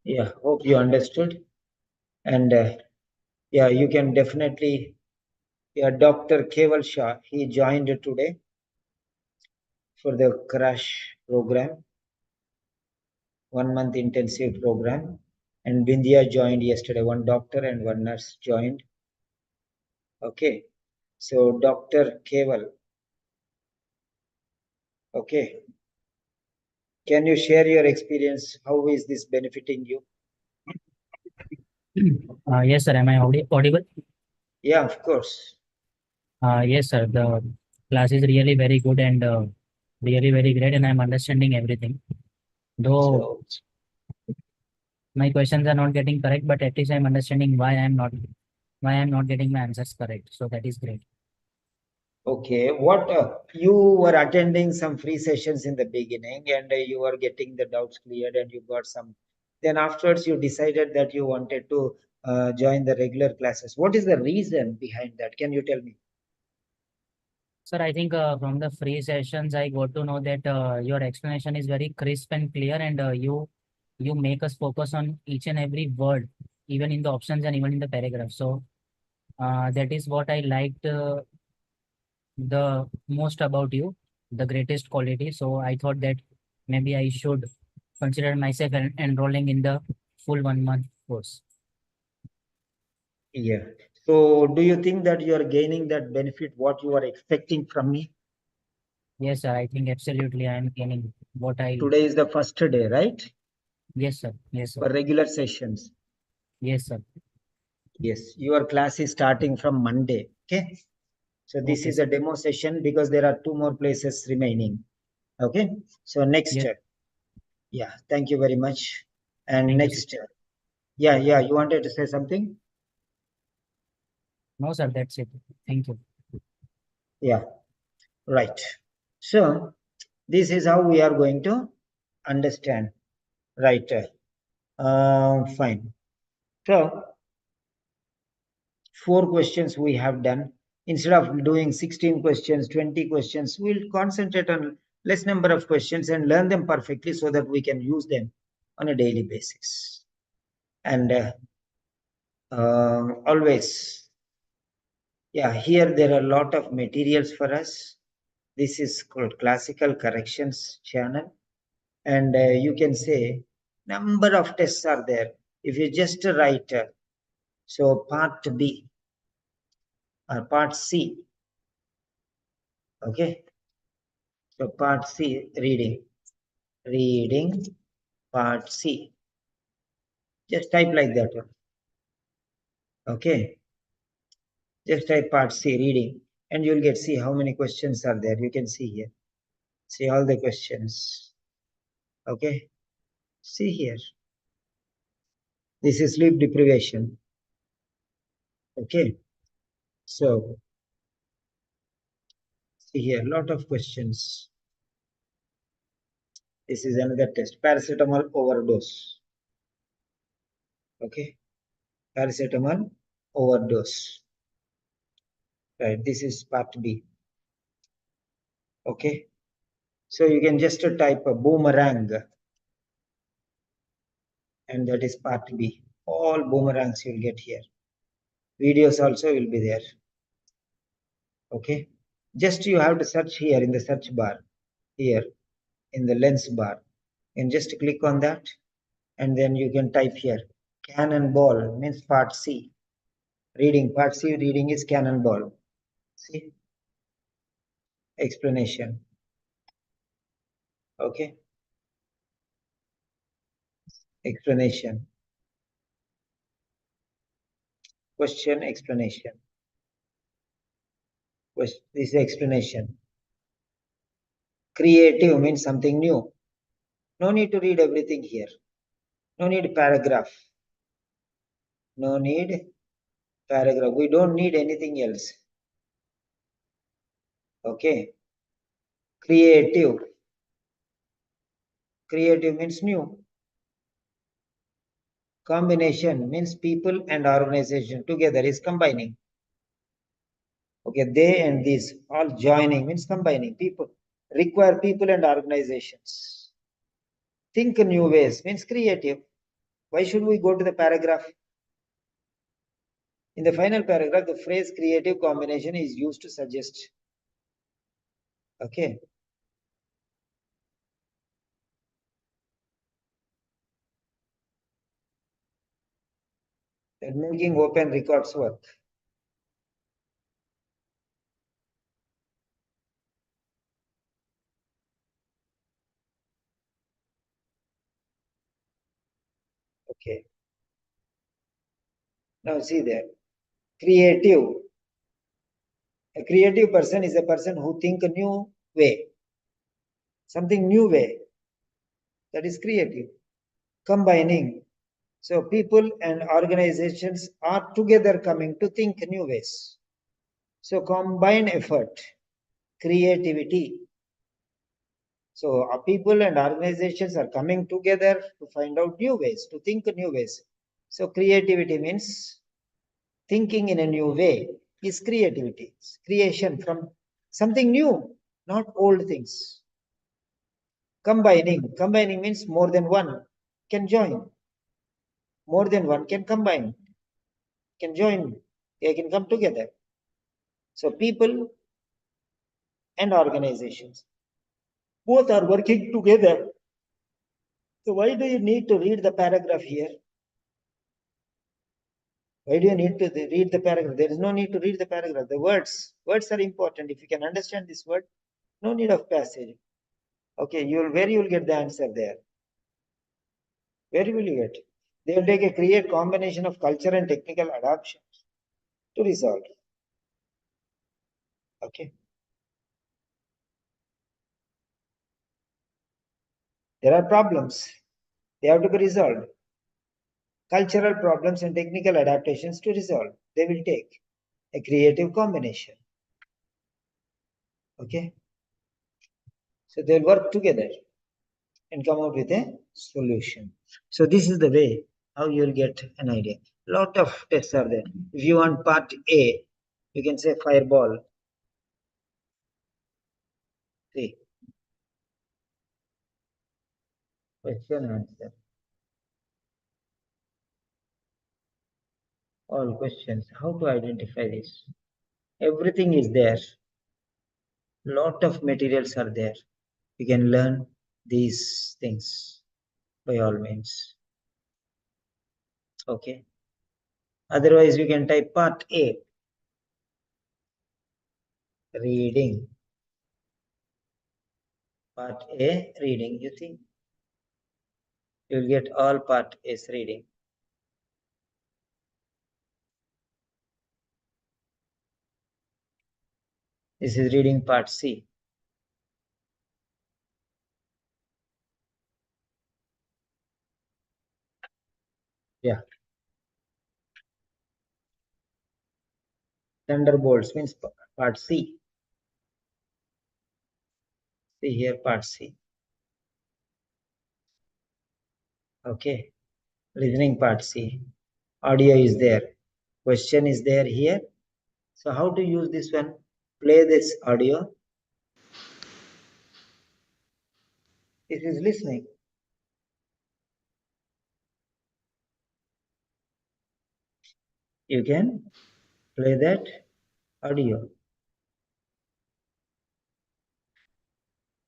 Yeah. Hope you understood. And yeah, you can definitely. Yeah, Dr. Keval Shah, he joined today for the crash program, 1 month intensive program. And Bindia joined yesterday. One doctor and one nurse joined. Okay. So Dr. Keval, okay. Can you share your experience? How is this benefiting you? Yes, sir. Am I audible? Yeah, of course. Yes, sir. The class is really very good and really very great, and I'm understanding everything. Though So, my questions are not getting correct, but at least I'm understanding why I'm not getting my answers correct. So that is great. okay, what you were attending some free sessions in the beginning and you were getting the doubts cleared and you got some. Then afterwards, you decided that you wanted to join the regular classes. What is the reason behind that? Can you tell me? Sir, I think from the free sessions, I got to know that your explanation is very crisp and clear, and you make us focus on each and every word, even in the options and even in the paragraph. So that is what I liked the most about you, the greatest quality. So I thought that maybe I should consider myself enrolling in the full 1 month course. Yeah. So do you think that you are gaining that benefit what you are expecting from me? Yes, sir. I think absolutely I am gaining what I. Today is the first day, right? Yes, sir. Yes, sir. For regular sessions. Yes, sir. Yes, your class is starting from Monday. Okay. So this Okay, is a sir. demo session because there are two more places remaining. Okay. So next, Yes. yeah, thank you very much. And Thank you, sir. next, yeah, you wanted to say something? No, sir. That's it. Thank you. Yeah, right. So this is how we are going to understand. Right. Fine. So 4 questions we have done. Instead of doing 16 questions, 20 questions, we'll concentrate on less number of questions and learn them perfectly so that we can use them on a daily basis. And always, yeah, here there are a lot of materials for us. This is called classical corrections channel. And you can say number of tests are there. If you just write, so part B or part C, okay? So part C, reading, part C. Just type like that one, okay? Just type part C, reading, and you'll get see how many questions are there. You can see here. See all the questions, okay? See here. This is sleep deprivation, okay? So see here, lot of questions. This is another test, paracetamol overdose, okay? Paracetamol overdose, right? This is part B, okay? So you can just type a boomerang, and that is part B. All boomerangs you'll get here. Videos also will be there, okay? Just you have to search here in the search bar, here in the lens bar, and just click on that, and then you can type here, cannonball means part C. Reading, part C reading is cannonball. See, explanation, okay? Explanation, question, explanation. This is explanation. Creative means something new. No need to read everything here. No need paragraph. No need paragraph. We don't need anything else. Okay. Creative. Creative means new. Combination means people and organization together is combining. Okay, they and these all joining means combining. People require people and organizations. Think new ways means creative. Why should we go to the paragraph? In the final paragraph, the phrase creative combination is used to suggest. Okay. That making open records work. Okay. Now see there. Creative. A creative person is a person who think a new way. Something new way. That is creative. Combining. So people and organizations are together coming to think new ways. So combine effort, creativity. So people and organizations are coming together to find out new ways, to think new ways. So creativity means thinking in a new way is creativity. It's creation from something new, not old things. Combining means more than one can join. More than one can combine, can join, they can come together. So people and organizations, both are working together. So why do you need to read the paragraph here? Why do you need to read the paragraph? There is no need to read the paragraph. The words are important. If you can understand this word, no need of passage. Okay, where you will get the answer there? Where will you get? They will take a create combination of culture and technical adoption to resolve. Okay. There are problems. They have to be resolved. Cultural problems and technical adaptations to resolve. They will take a creative combination. Okay. So they'll work together and come out with a solution. So this is the way how you'll get an idea. Lot of tests are there. If you want part A, you can say fireball. See. Question answer. All questions. How to identify this? Everything is there. Lot of materials are there. You can learn these things by all means. Okay. Otherwise, you can type part A. Reading. Part A, reading. You think you'll get all part A's reading. This is reading part C. Yeah. Thunderbolts means part C. See here, part C. Okay. Listening part C. Audio is there. Question is there here. So how to use this one? Play this audio. This is listening. You can play that audio.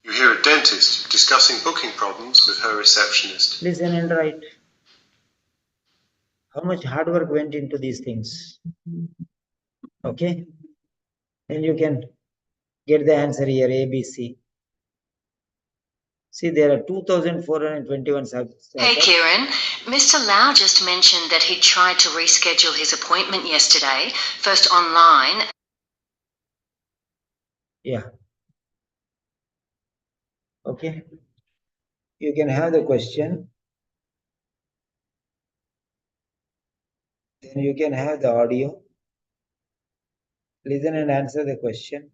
You hear a dentist discussing booking problems with her receptionist. Listen and write. How much hard work went into these things? Okay. Then you can get the answer here, A, B, C. See, there are 2,421 subjects. Hey, Kieran. Mr. Lau just mentioned that he tried to reschedule his appointment yesterday, first online. Yeah. Okay. You can have the question. Then you can have the audio. Listen and answer the question.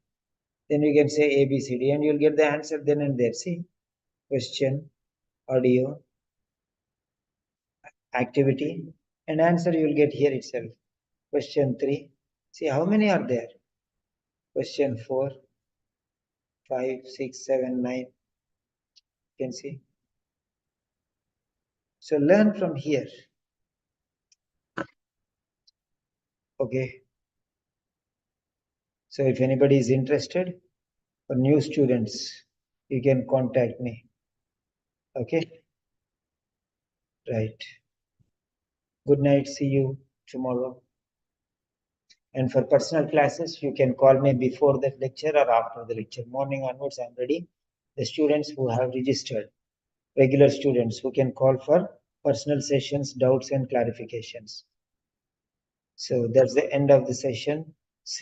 Then you can say A, B, C, D, and you'll get the answer then and there. See, question, audio, activity, and answer you'll get here itself. Question 3. See how many are there? Question 4, 5, 6, 7, 9. You can see. So learn from here. Okay. So if anybody is interested for new students, you can contact me. Okay. Right. Good night. See you tomorrow. And for personal classes, you can call me before the lecture or after the lecture. Morning onwards, I'm ready. The students who have registered, regular students who can call for personal sessions, doubts and clarifications. So that's the end of the session.